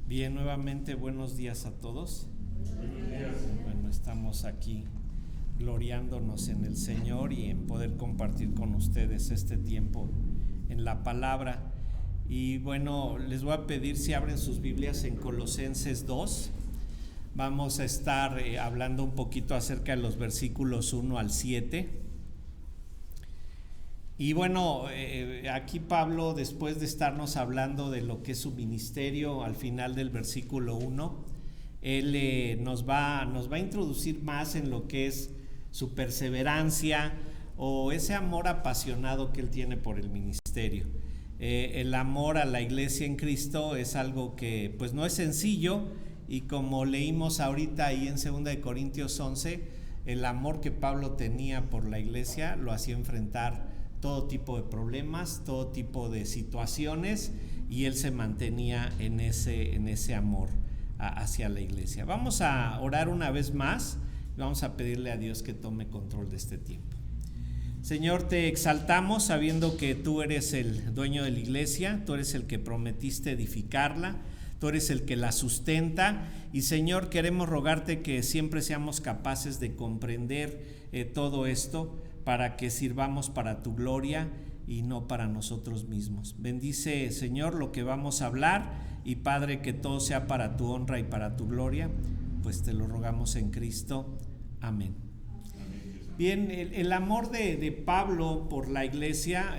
Bien, nuevamente buenos días a todos. Buenos días. Bueno, estamos aquí gloriándonos en el Señor y en poder compartir con ustedes este tiempo en la palabra. Y bueno, les voy a pedir si abren sus Biblias en Colosenses 2. Vamos a estar hablando un poquito acerca de los versículos 1 al 7. Y bueno, aquí Pablo, después de estarnos hablando de lo que es su ministerio, al final del versículo 1, él nos va a introducir más en lo que es su perseverancia o ese amor apasionado que él tiene por el ministerio. El amor a la iglesia en Cristo es algo que pues no es sencillo, y como leímos ahorita ahí en 2 de Corintios 11, el amor que Pablo tenía por la iglesia lo hacía enfrentar todo tipo de problemas, todo tipo de situaciones, y él se mantenía en ese amor hacia la iglesia. Vamos a orar una vez más y vamos a pedirle a Dios que tome control de este tiempo. Señor, te exaltamos sabiendo que tú eres el dueño de la iglesia, tú eres el que prometiste edificarla, tú eres el que la sustenta, y Señor, queremos rogarte que siempre seamos capaces de comprender todo esto, para que sirvamos para tu gloria y no para nosotros mismos. Bendice, Señor, lo que vamos a hablar, y Padre, que todo sea para tu honra y para tu gloria, pues te lo rogamos en Cristo. Amén. Bien, el amor de Pablo por la iglesia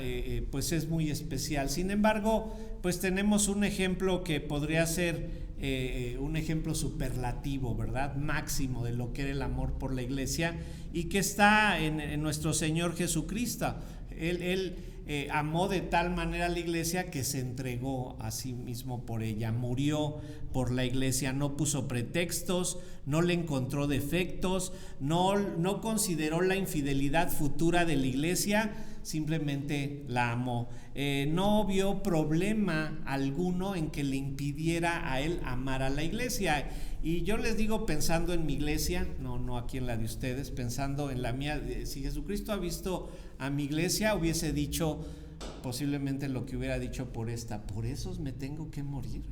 pues es muy especial. Sin embargo, pues tenemos un ejemplo que podría ser un ejemplo superlativo, ¿verdad? Máximo de lo que era el amor por la iglesia, y que está en nuestro Señor Jesucristo. Él amó de tal manera a la iglesia que se entregó a sí mismo por ella, murió por la iglesia, no puso pretextos, no le encontró defectos, no consideró la infidelidad futura de la iglesia, simplemente la amó. No vio problema alguno en que le impidiera a él amar a la iglesia. Y yo les digo, pensando en mi iglesia, no aquí en la de ustedes, pensando en la mía, si Jesucristo ha visto a mi iglesia, hubiese dicho posiblemente lo que hubiera dicho por esos me tengo que morir.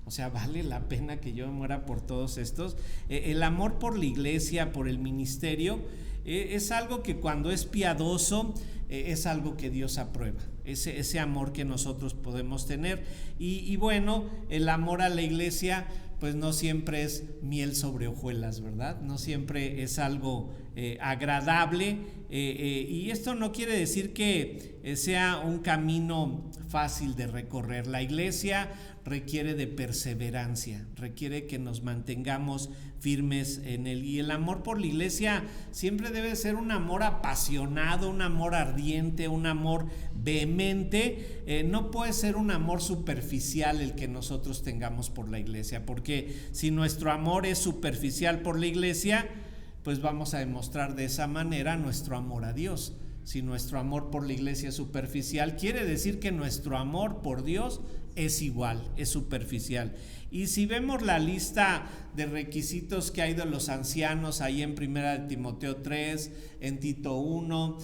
O sea, vale la pena que yo me muera por todos estos. El amor por la iglesia, por el ministerio, es algo que cuando es piadoso, es algo que Dios aprueba, ese amor que nosotros podemos tener. Y bueno, el amor a la iglesia pues no siempre es miel sobre hojuelas, ¿verdad? No siempre es algo agradable, y esto no quiere decir que sea un camino fácil de recorrer. La iglesia requiere de perseverancia, requiere que nos mantengamos firmes en él, y el amor por la iglesia siempre debe ser un amor apasionado, un amor ardiente, un amor vehemente. No puede ser un amor superficial el que nosotros tengamos por la iglesia, porque si nuestro amor es superficial por la iglesia, pues vamos a demostrar de esa manera nuestro amor a Dios. Si nuestro amor por la iglesia es superficial, quiere decir que nuestro amor por Dios es igual, es superficial. Y si vemos la lista de requisitos que hay de los ancianos ahí en 1 Timoteo 3, en Tito 1,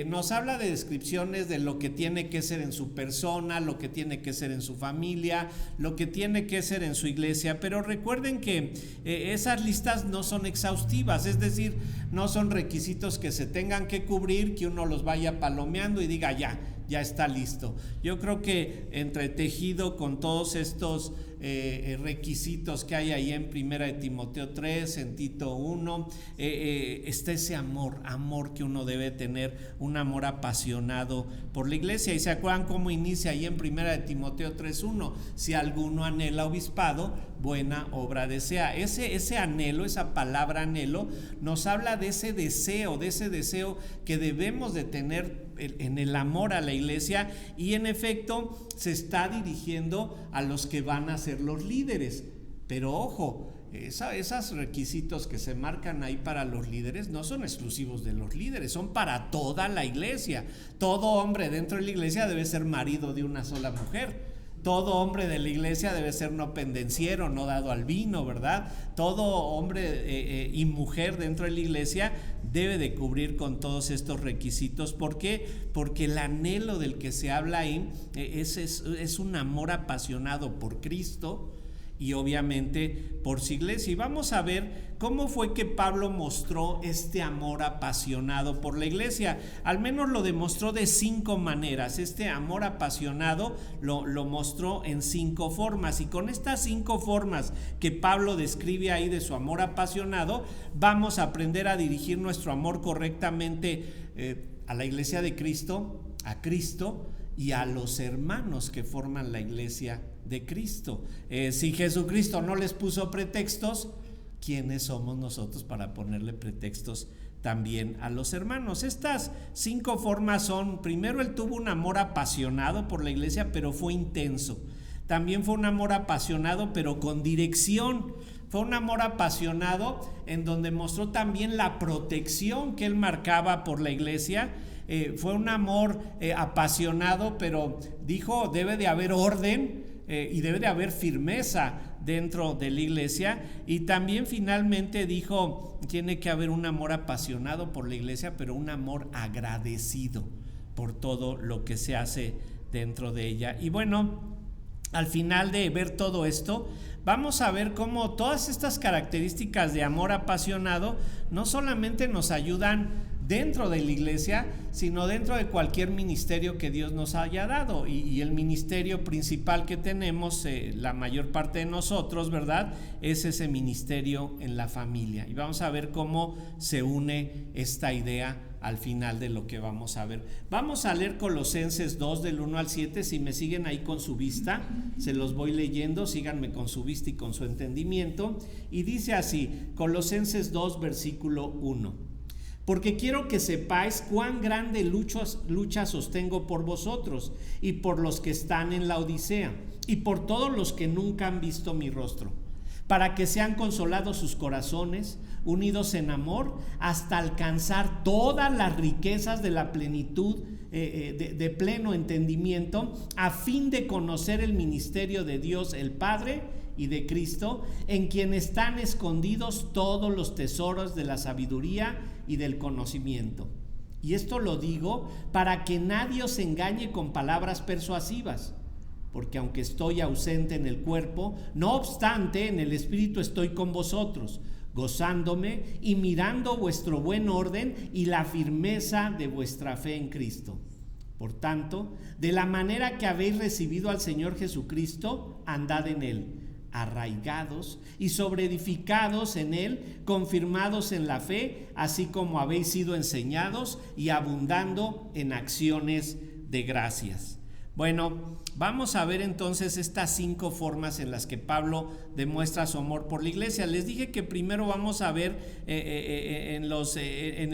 nos habla de descripciones de lo que tiene que ser en su persona, lo que tiene que ser en su familia, lo que tiene que ser en su iglesia. Pero recuerden que esas listas no son exhaustivas, es decir, no son requisitos que se tengan que cubrir, que uno los vaya palomeando y diga ya está listo. Yo creo que entretejido con todos estos requisitos que hay ahí en 1 Timoteo 3, en Tito 1, está ese amor que uno debe tener, un amor apasionado por la iglesia. Y se acuerdan cómo inicia ahí en 1 Timoteo 3:1: si alguno anhela obispado, buena obra desea. Ese anhelo, esa palabra anhelo, nos habla de ese deseo que debemos de tener en el amor a la iglesia, y en efecto se está dirigiendo a los que van a ser los líderes. Pero ojo, esos requisitos que se marcan ahí para los líderes no son exclusivos de los líderes, son para toda la iglesia. Todo hombre dentro de la iglesia debe ser marido de una sola mujer. Todo hombre de la iglesia debe ser no pendenciero, no dado al vino, ¿verdad? Todo hombre y mujer dentro de la iglesia debe de cubrir con todos estos requisitos. ¿Por qué? Porque el anhelo del que se habla ahí es un amor apasionado por Cristo, y obviamente por su iglesia. Y vamos a ver cómo fue que Pablo mostró este amor apasionado por la iglesia. Al menos lo demostró de 5 maneras. Este amor apasionado lo mostró en 5 formas. Y con estas 5 formas que Pablo describe ahí de su amor apasionado, vamos a aprender a dirigir nuestro amor correctamente a la iglesia de Cristo, a Cristo y a los hermanos que forman la iglesia de Cristo. Si Jesucristo no les puso pretextos, ¿quiénes somos nosotros para ponerle pretextos también a los hermanos? Estas 5 formas son: primero, él tuvo un amor apasionado por la iglesia, pero fue intenso. También fue un amor apasionado, pero con dirección. Fue un amor apasionado en donde mostró también la protección que él marcaba por la iglesia. Fue un amor apasionado, pero dijo, debe de haber orden y debe de haber firmeza dentro de la iglesia. Y también finalmente dijo, tiene que haber un amor apasionado por la iglesia, pero un amor agradecido por todo lo que se hace dentro de ella. Y bueno, al final de ver todo esto, vamos a ver cómo todas estas características de amor apasionado no solamente nos ayudan dentro de la iglesia, sino dentro de cualquier ministerio que Dios nos haya dado. Y el ministerio principal que tenemos, la mayor parte de nosotros, ¿verdad?, es ese ministerio en la familia. Y vamos a ver cómo se une esta idea al final de lo que vamos a ver. Vamos a leer Colosenses 2 del 1 al 7. Si me siguen ahí con su vista, se los voy leyendo, síganme con su vista y con su entendimiento. Y dice así, Colosenses 2 versículo 1: porque quiero que sepáis cuán grande lucha sostengo por vosotros y por los que están en la Odisea y por todos los que nunca han visto mi rostro, para que sean consolados sus corazones, unidos en amor, hasta alcanzar todas las riquezas de la plenitud de pleno entendimiento, a fin de conocer el ministerio de Dios el Padre y de Cristo, en quien están escondidos todos los tesoros de la sabiduría y del conocimiento. Y esto lo digo para que nadie os engañe con palabras persuasivas, porque aunque estoy ausente en el cuerpo, no obstante en el espíritu estoy con vosotros, gozándome y mirando vuestro buen orden y la firmeza de vuestra fe en Cristo. Por tanto, de la manera que habéis recibido al Señor Jesucristo, andad en él, arraigados y sobreedificados en él, confirmados en la fe, así como habéis sido enseñados, y abundando en acciones de gracias. Bueno, vamos a ver entonces estas 5 formas en las que Pablo demuestra su amor por la iglesia. Les dije que primero vamos a ver en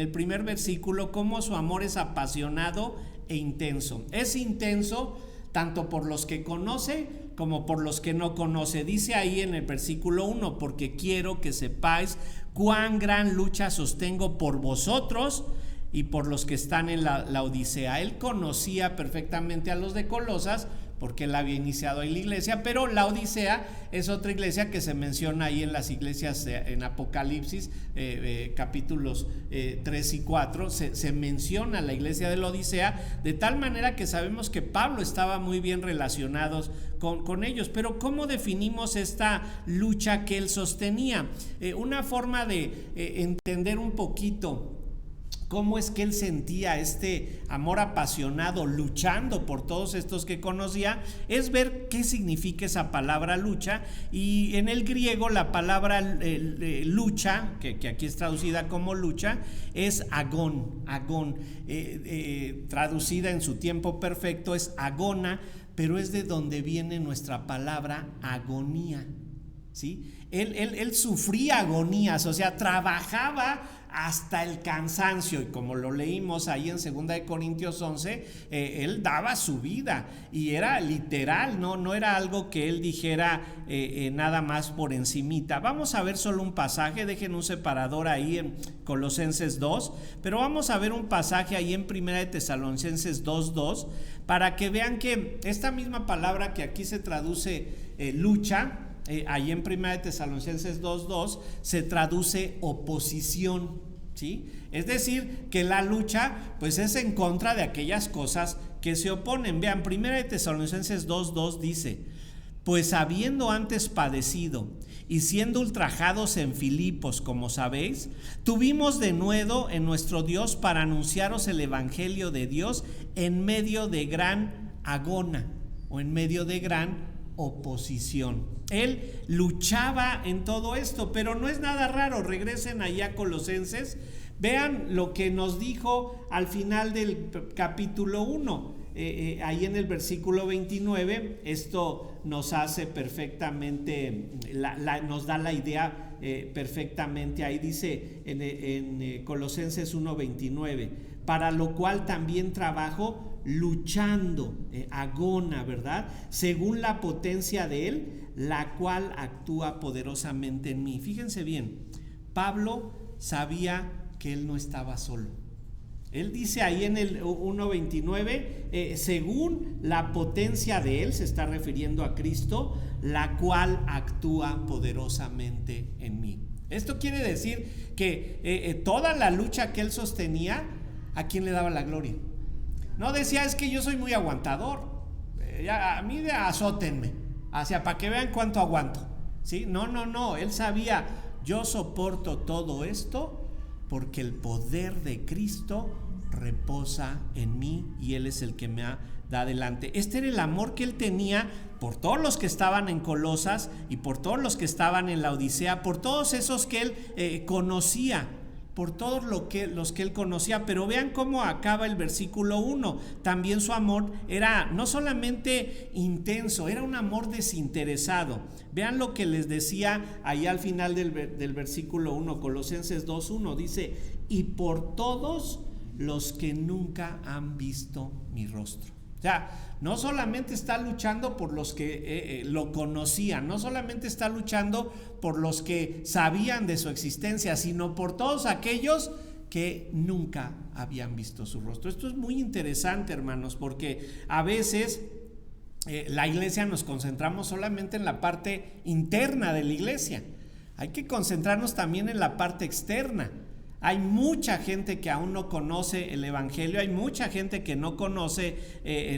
el primer versículo cómo su amor es apasionado e intenso. Es intenso tanto por los que conoce como por los que no conoce. Dice ahí en el versículo 1, porque quiero que sepáis cuán gran lucha sostengo por vosotros y por los que están en la Odisea. Él conocía perfectamente a los de Colosas porque él había iniciado ahí la iglesia, pero la Odisea es otra iglesia que se menciona ahí en las iglesias en Apocalipsis, capítulos 3 y 4, se menciona la iglesia de la Odisea, de tal manera que sabemos que Pablo estaba muy bien relacionado con ellos. Pero ¿cómo definimos esta lucha que él sostenía? Una forma de entender un poquito cómo es que él sentía este amor apasionado luchando por todos estos que conocía, es ver qué significa esa palabra lucha. Y en el griego la palabra lucha, que aquí es traducida como lucha, es agón, traducida en su tiempo perfecto es agona, pero es de donde viene nuestra palabra agonía, ¿sí? Él sufría agonías, o sea, trabajaba hasta el cansancio, y como lo leímos ahí en 2 de Corintios 11, él daba su vida y era literal, no era algo que él dijera nada más por encimita. Vamos a ver solo un pasaje, dejen un separador ahí en Colosenses 2, pero vamos a ver un pasaje ahí en 1 de Tesalonicenses 2:2, para que vean que esta misma palabra que aquí se traduce lucha, ahí en 1 de Tesalonicenses 2:2 se traduce oposición, ¿sí? Es decir, que la lucha pues es en contra de aquellas cosas que se oponen. Vean, 1 de Tesalonicenses 2:2 dice: Pues habiendo antes padecido y siendo ultrajados en Filipos, como sabéis, tuvimos denuedo en nuestro Dios para anunciaros el evangelio de Dios en medio de gran agona o en medio de gran oposición. Él luchaba en todo esto, pero no es nada raro. Regresen allá a Colosenses, vean lo que nos dijo al final del capítulo 1. Ahí en el versículo 29, esto nos hace perfectamente, nos da la idea perfectamente. Ahí dice en Colosenses 1:29, para lo cual también trabajo luchando, agona, ¿verdad? Según la potencia de Él, la cual actúa poderosamente en mí. Fíjense bien, Pablo sabía que él no estaba solo. Él dice ahí en el 1:29, según la potencia de Él, se está refiriendo a Cristo, la cual actúa poderosamente en mí. Esto quiere decir que toda la lucha que él sostenía, ¿a quién le daba la gloria? No decía, es que yo soy muy aguantador, a mí azótenme, para que vean cuánto aguanto, ¿sí? No, él sabía, yo soporto todo esto porque el poder de Cristo reposa en mí y Él es el que me da adelante. Este era el amor que él tenía por todos los que estaban en Colosas y por todos los que estaban en la Odisea, por todos esos que él conocía, por todos los que él conocía. Pero vean cómo acaba el versículo 1. También su amor era no solamente intenso, era un amor desinteresado. Vean lo que les decía ahí al final del versículo 1, Colosenses 2:1, dice, y por todos los que nunca han visto mi rostro. O sea, no solamente está luchando por los que lo conocían, no solamente está luchando por los que sabían de su existencia, sino por todos aquellos que nunca habían visto su rostro. Esto es muy interesante, hermanos, porque a veces la iglesia nos concentramos solamente en la parte interna de la iglesia. Hay que concentrarnos también en la parte externa. Hay mucha gente que aún no conoce el evangelio, hay mucha gente que no conoce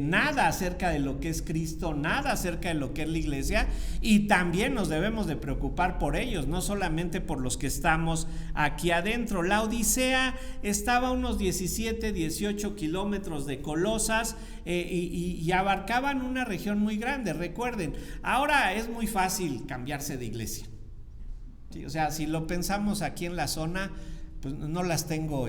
nada acerca de lo que es Cristo, nada acerca de lo que es la iglesia, y también nos debemos de preocupar por ellos, no solamente por los que estamos aquí adentro. La Odisea estaba a unos 17, 18 kilómetros de Colosas y abarcaban una región muy grande. Recuerden, ahora es muy fácil cambiarse de iglesia, ¿sí? O sea, si lo pensamos aquí en la zona, pues no las tengo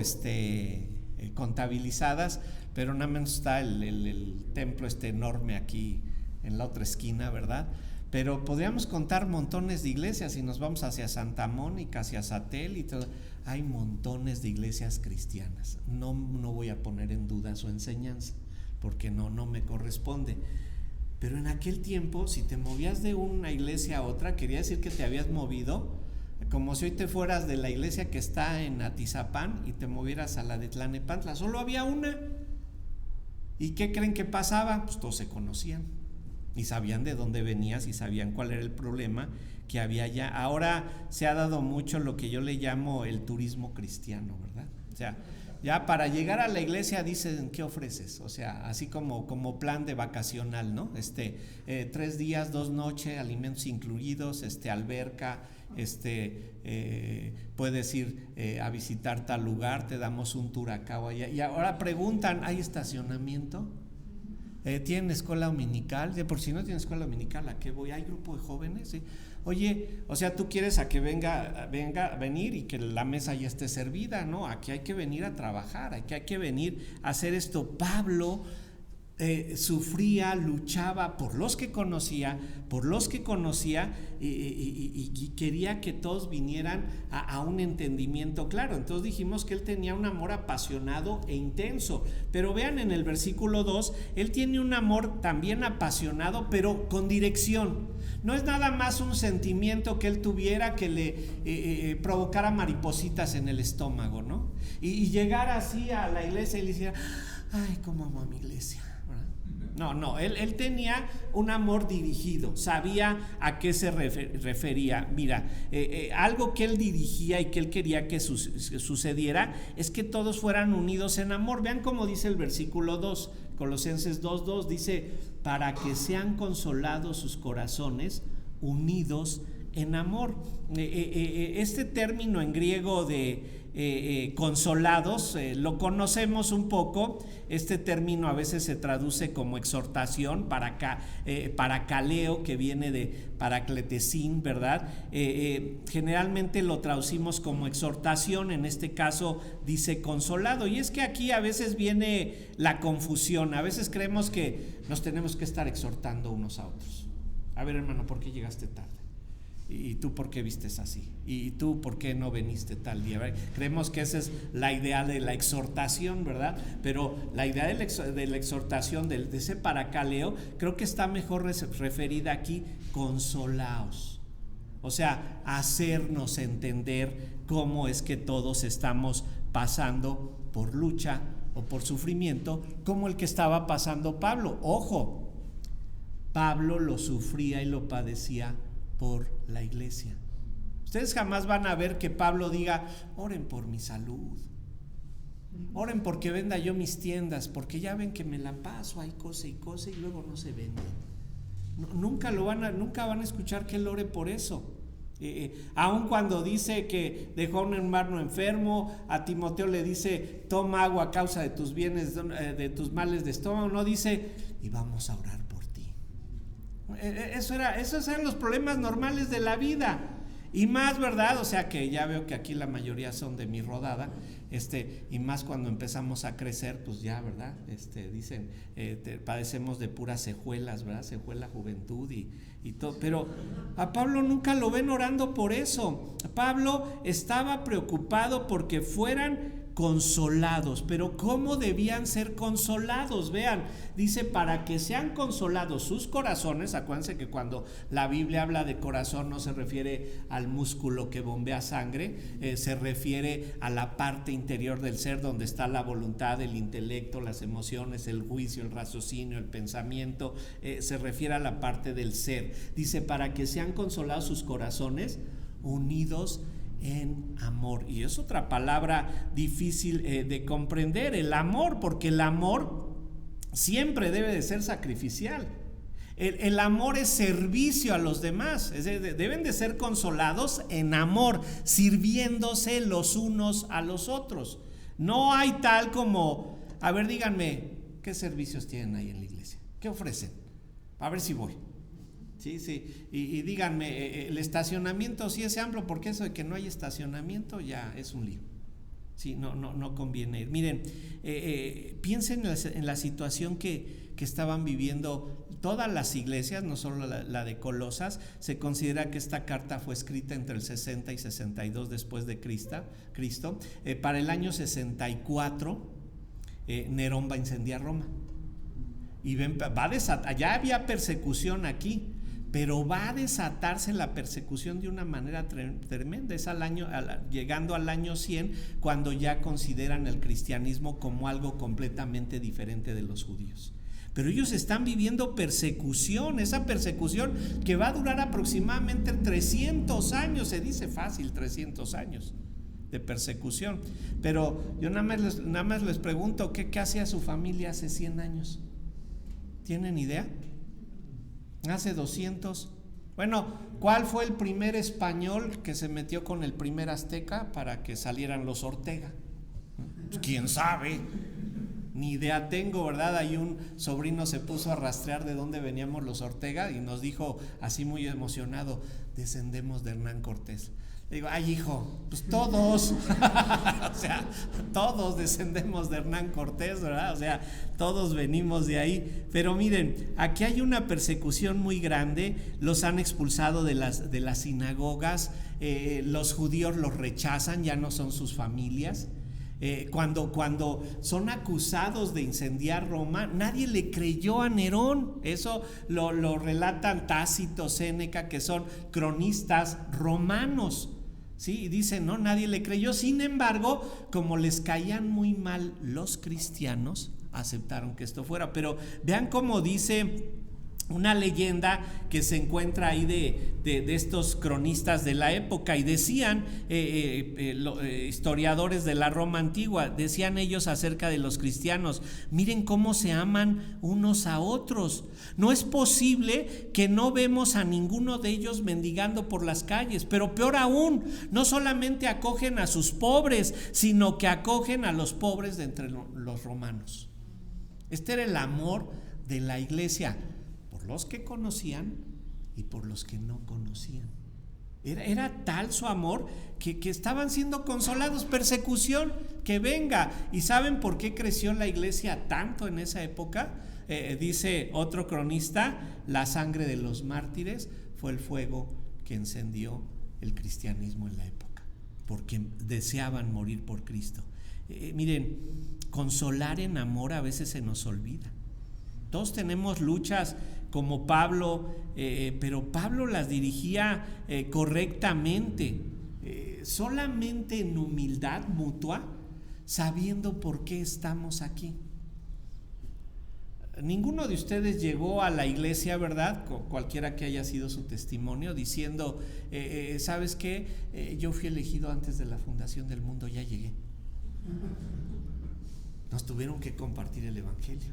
contabilizadas, pero nada menos está el templo enorme aquí en la otra esquina, ¿verdad? Pero podríamos contar montones de iglesias. Si nos vamos hacia Santa Mónica, hacia Satélite, hay montones de iglesias cristianas. No voy a poner en duda su enseñanza, porque no me corresponde. Pero en aquel tiempo, si te movías de una iglesia a otra, quería decir que te habías movido, como si hoy te fueras de la iglesia que está en Atizapán y te movieras a la de Tlalnepantla. Solo había una. ¿Y qué creen que pasaba? Pues todos se conocían y sabían de dónde venías y sabían cuál era el problema que había allá. Ahora se ha dado mucho lo que yo le llamo el turismo cristiano, ¿verdad? O sea, ya para llegar a la iglesia dicen, ¿qué ofreces? O sea, así como plan de vacacional, ¿no? 3 días, 2 noches, alimentos incluidos, alberca, puedes ir a visitar tal lugar, te damos un tour acá o allá. Y ahora preguntan, ¿hay estacionamiento? ¿Tienen escuela dominical? De por si no tienen escuela dominical, ¿a qué voy? ¿Hay grupo de jóvenes? ¿Sí? Oye, o sea, tú quieres a que venir y que la mesa ya esté servida, ¿no? Aquí hay que venir a trabajar, aquí hay que venir a hacer esto. Pablo sufría, luchaba por los que conocía y quería que todos vinieran a un entendimiento claro. Entonces dijimos que él tenía un amor apasionado e intenso, pero vean en el versículo 2, él tiene un amor también apasionado, pero con dirección. No es nada más un sentimiento que él tuviera que le provocara maripositas en el estómago, ¿no? Y llegar así a la iglesia y le decía, ay, cómo amo a mi iglesia. No, él tenía un amor dirigido, sabía a qué se refería. Mira, algo que él dirigía y que él quería que sucediera es que todos fueran unidos en amor. Vean cómo dice el versículo 2, Colosenses 2:2, dice, para que sean consolados sus corazones, unidos en amor. Este término en griego de consolados lo conocemos un poco. Este término a veces se traduce como exhortación, paracaleo, que viene de paracletesín, ¿verdad? Generalmente lo traducimos como exhortación, en este caso dice consolado. Y es que aquí a veces viene la confusión, a veces creemos que nos tenemos que estar exhortando unos a otros. A ver, hermano, ¿por qué llegaste tarde? ¿Y tú por qué vistes así? ¿Y tú por qué no viniste tal día? Creemos que esa es la idea de la exhortación, ¿verdad? Pero la idea de la exhortación, de ese paracaleo, creo que está mejor referida aquí, consolaos. O sea, hacernos entender cómo es que todos estamos pasando por lucha o por sufrimiento, como el que estaba pasando Pablo. Ojo, Pablo lo sufría y lo padecía por la iglesia. Ustedes jamás van a ver que Pablo diga: oren por mi salud, oren porque venda yo mis tiendas, porque ya ven que me la paso ahí cosa y luego no se venden. Nunca van a escuchar que él ore por eso. Aun cuando dice que dejó a un hermano enfermo, a Timoteo le dice: toma agua a causa de tus bienes, de tus males de estómago, no dice: y vamos a orar por ti. Esos eran los problemas normales de la vida. Y más, ¿verdad? O sea que ya veo que aquí la mayoría son de mi rodada, y más cuando empezamos a crecer, pues ya, ¿verdad? Dicen, padecemos de puras secuelas, ¿verdad? Secuela juventud y todo. Pero a Pablo nunca lo ven orando por eso. Pablo estaba preocupado porque fueran consolados. Pero ¿cómo debían ser consolados? Vean, dice: para que sean consolados sus corazones. Acuérdense que cuando la Biblia habla de corazón no se refiere al músculo que bombea sangre, se refiere a la parte interior del ser donde está la voluntad, el intelecto, las emociones, el juicio, el raciocinio, el pensamiento. Se refiere a la parte del ser. Dice: para que sean consolados sus corazones, unidos en amor. Y es otra palabra difícil de comprender, el amor, porque el amor siempre debe de ser sacrificial. El amor es servicio a los demás. Deben de ser consolados en amor, sirviéndose los unos a los otros. No hay tal como: a ver, díganme, ¿qué servicios tienen ahí en la iglesia? ¿Qué ofrecen? A ver si voy. Sí, y díganme, el estacionamiento sí es amplio, porque eso de que no hay estacionamiento ya es un lío. Sí, no conviene ir. Miren, piensen en la situación que estaban viviendo todas las iglesias, no solo la de Colosas. Se considera que esta carta fue escrita entre el 60 y 62 después de Cristo. Para el año 64, Nerón va a incendiar Roma. Y ya había persecución aquí, pero va a desatarse la persecución de una manera tremenda. Es llegando al año 100, cuando ya consideran el cristianismo como algo completamente diferente de los judíos. Pero ellos están viviendo persecución, esa persecución que va a durar aproximadamente 300 años, se dice fácil, 300 años de persecución. Pero yo nada más les pregunto, ¿qué hacía su familia hace 100 años? ¿Tienen idea? Hace 200. Bueno, ¿cuál fue el primer español que se metió con el primer azteca para que salieran los Ortega? Pues, ¿quién sabe? Ni idea tengo, ¿verdad? Ahí un sobrino se puso a rastrear de dónde veníamos los Ortega y nos dijo así muy emocionado: descendemos de Hernán Cortés. Le digo: ay, hijo, pues todos o sea, todos descendemos de Hernán Cortés, ¿verdad? O sea, todos venimos de ahí. Pero miren, aquí hay una persecución muy grande. Los han expulsado de las sinagogas. Los judíos los rechazan, ya no son sus familias. Cuando son acusados de incendiar Roma, nadie le creyó a Nerón. Eso lo relatan Tácito, Séneca, que son cronistas romanos. Sí, y dicen, no, nadie le creyó. Sin embargo, como les caían muy mal los cristianos, aceptaron que esto fuera. Pero vean cómo dice una leyenda que se encuentra ahí de estos cronistas de la época, y decían historiadores de la Roma antigua, decían ellos acerca de los cristianos: miren cómo se aman unos a otros. No es posible que no vemos a ninguno de ellos mendigando por las calles, pero peor aún, no solamente acogen a sus pobres, sino que acogen a los pobres de entre los romanos. Este era el amor de la iglesia, por los que conocían y por los que no conocían. Era tal su amor que estaban siendo consolados. Persecución, que venga. ¿Y saben por qué creció la iglesia tanto en esa época? Dice otro cronista: la sangre de los mártires fue el fuego que encendió el cristianismo en la época, porque deseaban morir por Cristo. Miren, consolar en amor a veces se nos olvida. Todos tenemos luchas como Pablo, pero Pablo las dirigía correctamente, solamente en humildad mutua, sabiendo por qué estamos aquí. Ninguno de ustedes llegó a la iglesia, ¿verdad? Cualquiera que haya sido su testimonio, diciendo: ¿sabes qué? Yo fui elegido antes de la fundación del mundo, ya llegué. Nos tuvieron que compartir el evangelio,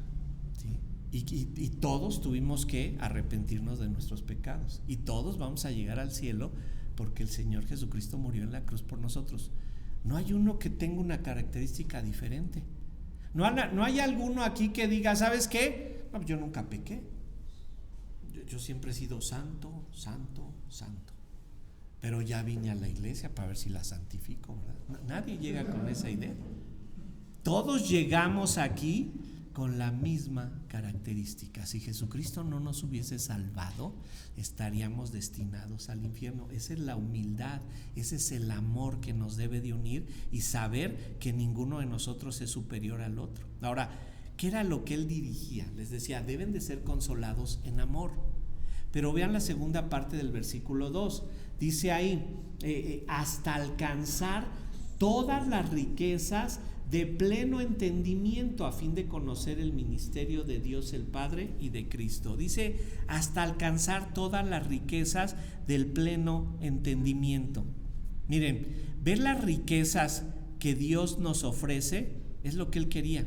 ¿sí? Y todos tuvimos que arrepentirnos de nuestros pecados, y todos vamos a llegar al cielo porque el Señor Jesucristo murió en la cruz por nosotros. No hay uno que tenga una característica diferente. No hay alguno aquí que diga: ¿sabes qué? No, yo nunca pequé. Yo siempre he sido santo, santo, santo. Pero ya vine a la iglesia para ver si la santifico, ¿verdad? Nadie llega con esa idea. Todos llegamos aquí con la misma característica. Si Jesucristo no nos hubiese salvado, estaríamos destinados al infierno. Esa es la humildad, ese es el amor que nos debe de unir, y saber que ninguno de nosotros es superior al otro. Ahora, ¿qué era lo que él dirigía? Les decía: deben de ser consolados en amor. Pero vean la segunda parte del versículo 2. Dice ahí: hasta alcanzar todas las riquezas de pleno entendimiento, a fin de conocer el ministerio de Dios el Padre y de Cristo. Dice: hasta alcanzar todas las riquezas del pleno entendimiento. Miren, ver las riquezas que Dios nos ofrece es lo que Él quería,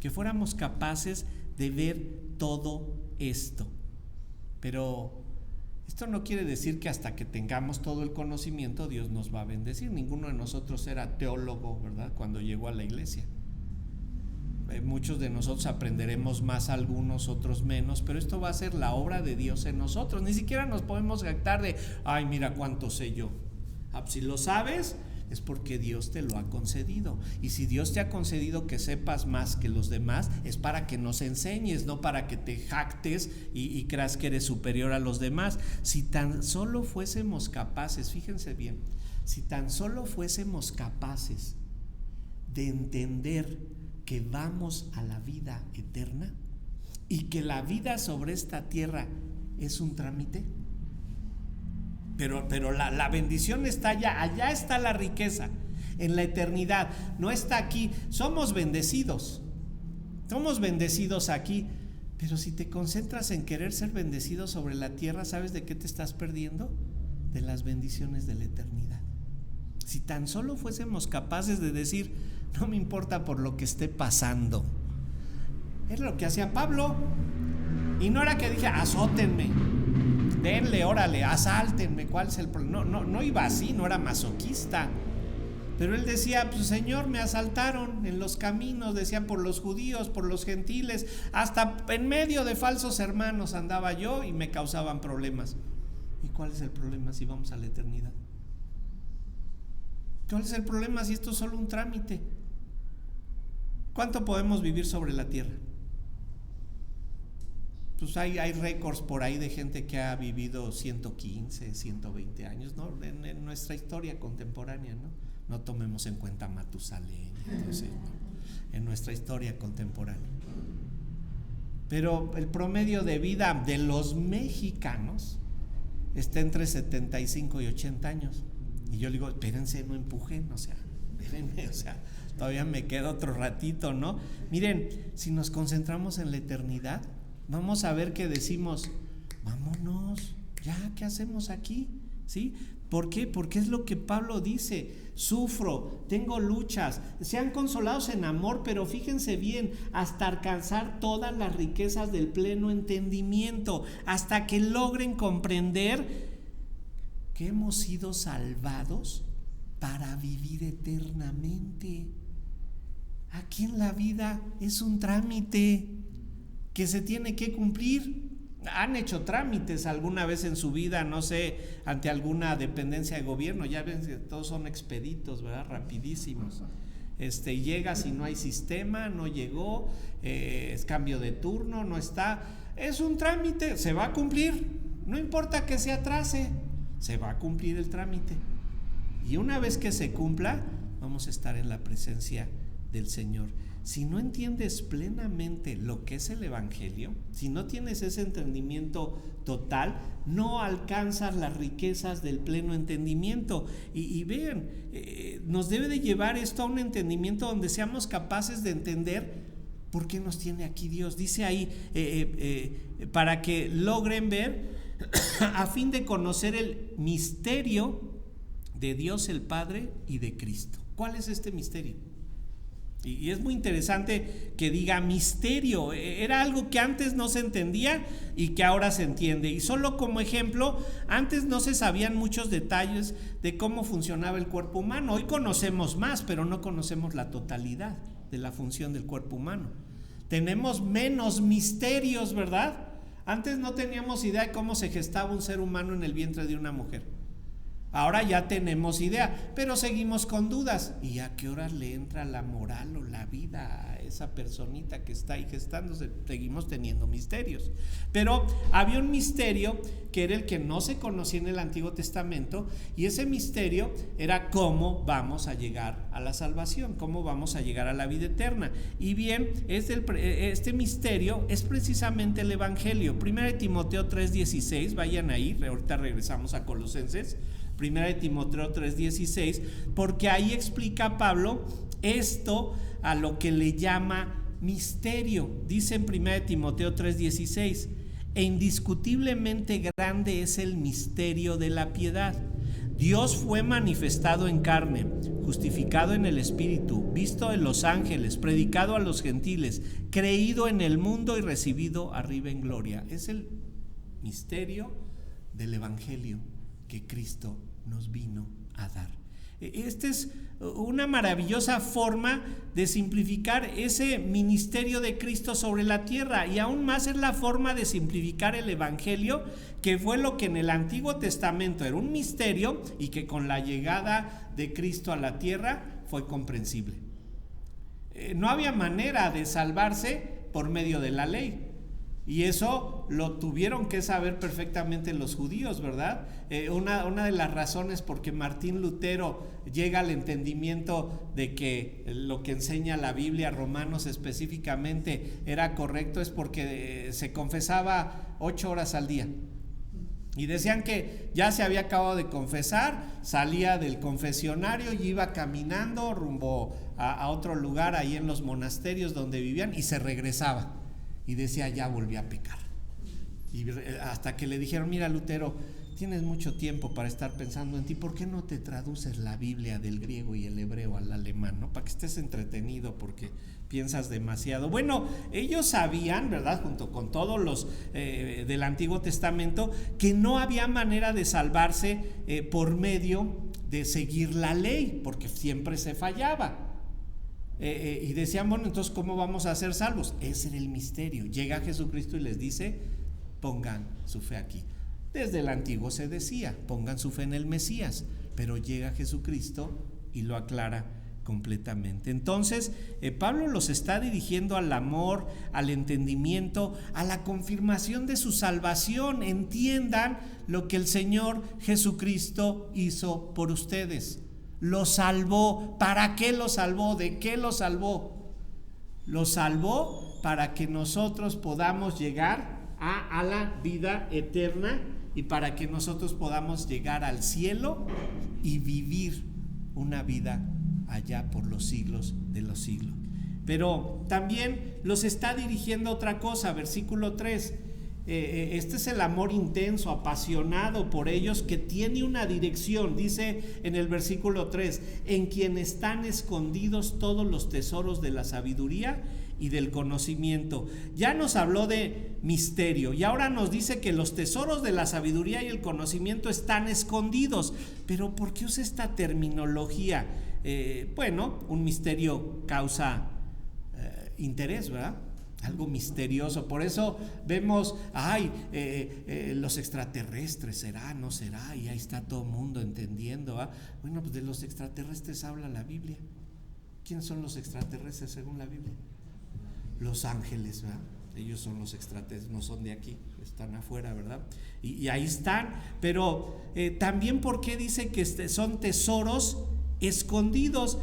que fuéramos capaces de ver todo esto. Pero esto no quiere decir que hasta que tengamos todo el conocimiento Dios nos va a bendecir. Ninguno de nosotros era teólogo, ¿verdad?, cuando llegó a la iglesia. Muchos de nosotros aprenderemos más, algunos, otros menos, pero esto va a ser la obra de Dios en nosotros. Ni siquiera nos podemos jactar de: ay, mira cuánto sé yo. Si lo sabes, es porque Dios te lo ha concedido. Y si Dios te ha concedido que sepas más que los demás, es para que nos enseñes, no para que te jactes y creas que eres superior a los demás. Si tan solo fuésemos capaces, fíjense bien, si tan solo fuésemos capaces de entender que vamos a la vida eterna y que la vida sobre esta tierra es un trámite. Pero la bendición está allá está la riqueza, en la eternidad, no está aquí. Somos bendecidos aquí, pero si te concentras en querer ser bendecido sobre la tierra, ¿sabes de qué te estás perdiendo? De las bendiciones de la eternidad. Si tan solo fuésemos capaces de decir: no me importa por lo que esté pasando. Es lo que hacía Pablo, y no era que dije: azótenme, denle, órale, asáltenme, ¿cuál es el problema? No iba así, no era masoquista. Pero él decía: pues Señor, me asaltaron en los caminos, decían, por los judíos, por los gentiles, hasta en medio de falsos hermanos andaba yo y me causaban problemas. ¿Y cuál es el problema si vamos a la eternidad? ¿Cuál es el problema si esto es solo un trámite? ¿Cuánto podemos vivir sobre la tierra? Pues hay récords por ahí de gente que ha vivido 115, 120 años, ¿no? En nuestra historia contemporánea, ¿no? No tomemos en cuenta Matusalén, entonces, ¿no? En nuestra historia contemporánea. Pero el promedio de vida de los mexicanos está entre 75 y 80 años. Y yo le digo: espérense, no empujen, espérenme, todavía me queda otro ratito, ¿no? Miren, si nos concentramos en la eternidad, vamos a ver que decimos, vámonos, ya, ¿qué hacemos aquí? ¿Sí? ¿Por qué? Porque es lo que Pablo dice: sufro, tengo luchas, sean consolados en amor, pero fíjense bien, hasta alcanzar todas las riquezas del pleno entendimiento, hasta que logren comprender que hemos sido salvados para vivir eternamente. Aquí en la vida es un trámite que se tiene que cumplir. ¿Han hecho trámites alguna vez en su vida, no sé, ante alguna dependencia de gobierno? Ya ven que todos son expeditos, ¿verdad? Rapidísimos. Llegas y no hay sistema, no llegó, es cambio de turno, no está. Es un trámite, se va a cumplir, no importa que se atrase, se va a cumplir el trámite. Y una vez que se cumpla, vamos a estar en la presencia del Señor. Si no entiendes plenamente lo que es el Evangelio, si no tienes ese entendimiento total, no alcanzas las riquezas del pleno entendimiento. Y vean, nos debe de llevar esto a un entendimiento donde seamos capaces de entender por qué nos tiene aquí Dios. Dice ahí, para que logren ver, a fin de conocer el misterio de Dios el Padre y de Cristo. ¿Cuál es este misterio? Y es muy interesante que diga misterio. Era algo que antes no se entendía y que ahora se entiende. Y solo como ejemplo, antes no se sabían muchos detalles de cómo funcionaba el cuerpo humano. Hoy conocemos más, pero no conocemos la totalidad de la función del cuerpo humano. Tenemos menos misterios, ¿verdad? Antes no teníamos idea de cómo se gestaba un ser humano en el vientre de una mujer. Ahora ya tenemos idea, pero seguimos con dudas. ¿Y a qué horas le entra la moral o la vida a esa personita que está ahí gestándose? Seguimos teniendo misterios. Pero había un misterio que era el que no se conocía en el Antiguo Testamento, y ese misterio era cómo vamos a llegar a la salvación, cómo vamos a llegar a la vida eterna. Y bien, este misterio es precisamente el Evangelio. 1 Timoteo 3:16, vayan ahí, ahorita regresamos a Colosenses. 1 Timoteo 3:16, porque ahí explica Pablo esto a lo que le llama misterio. Dice en 1 Timoteo 3:16, e indiscutiblemente grande es el misterio de la piedad. Dios fue manifestado en carne, justificado en el Espíritu, visto en los ángeles, predicado a los gentiles, creído en el mundo y recibido arriba en gloria. Es el misterio del Evangelio que Cristo nos vino a dar. Esta es una maravillosa forma de simplificar ese ministerio de Cristo sobre la tierra, y aún más es la forma de simplificar el Evangelio, que fue lo que en el Antiguo Testamento era un misterio y que con la llegada de Cristo a la tierra fue comprensible. No había manera de salvarse por medio de la ley. Y eso lo tuvieron que saber perfectamente los judíos, ¿verdad? Una de las razones por que Martín Lutero llega al entendimiento de que lo que enseña la Biblia, Romanos específicamente, era correcto, es porque se confesaba 8 horas al día. Y decían que ya se había acabado de confesar, salía del confesionario y iba caminando rumbo a otro lugar ahí en los monasterios donde vivían, y se regresaba. Y decía, ya volví a pecar. Y hasta que le dijeron, mira Lutero, tienes mucho tiempo para estar pensando en ti, ¿por qué no te traduces la Biblia del griego y el hebreo al alemán, ¿no? Para que estés entretenido, porque piensas demasiado. Bueno, ellos sabían, ¿verdad?, junto con todos los del Antiguo Testamento, que no había manera de salvarse por medio de seguir la ley, porque siempre se fallaba. Y decían, bueno, entonces ¿cómo vamos a ser salvos? Ese era el misterio. Llega Jesucristo y les dice, pongan su fe aquí. Desde el antiguo se decía, pongan su fe en el Mesías, pero llega Jesucristo y lo aclara completamente. Entonces Pablo los está dirigiendo al amor, al entendimiento, a la confirmación de su salvación. Entiendan lo que el Señor Jesucristo hizo por ustedes. Lo salvó. ¿Para qué lo salvó? ¿De qué lo salvó? Lo salvó para que nosotros podamos llegar a la vida eterna, y para que nosotros podamos llegar al cielo y vivir una vida allá por los siglos de los siglos. Pero también los está dirigiendo a otra cosa, versículo 3. Este es el amor intenso, apasionado por ellos, que tiene una dirección. Dice en el versículo 3: en quien están escondidos todos los tesoros de la sabiduría y del conocimiento. Ya nos habló de misterio y ahora nos dice que los tesoros de la sabiduría y el conocimiento están escondidos. Pero ¿por qué usa esta terminología? Bueno, un misterio causa interés, ¿verdad? Algo misterioso. Por eso vemos, los extraterrestres, ¿será? ¿No será? Y ahí está todo el mundo entendiendo, ¿ah? Bueno, pues de los extraterrestres habla la Biblia. ¿Quiénes son los extraterrestres según la Biblia? Los ángeles, ¿verdad? Ellos son los extraterrestres, no son de aquí, están afuera, ¿verdad? Y ahí están. Pero también, ¿por qué dice que son tesoros escondidos?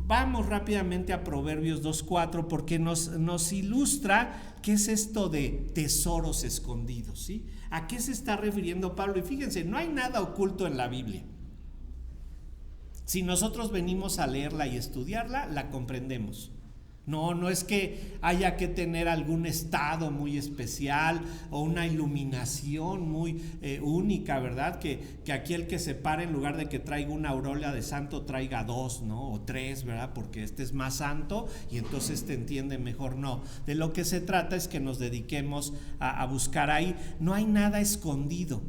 Vamos rápidamente a Proverbios 2:4 porque nos ilustra qué es esto de tesoros escondidos, ¿sí? ¿A qué se está refiriendo Pablo? Y fíjense, no hay nada oculto en la Biblia. Si nosotros venimos a leerla y estudiarla, la comprendemos. No es que haya que tener algún estado muy especial o una iluminación muy única, ¿verdad? Que aquí el que se pare, en lugar de que traiga una aureola de santo, traiga 2, ¿no? O 3, ¿verdad? Porque este es más santo y entonces te entiende mejor. No, de lo que se trata es que nos dediquemos a buscar ahí. No hay nada escondido.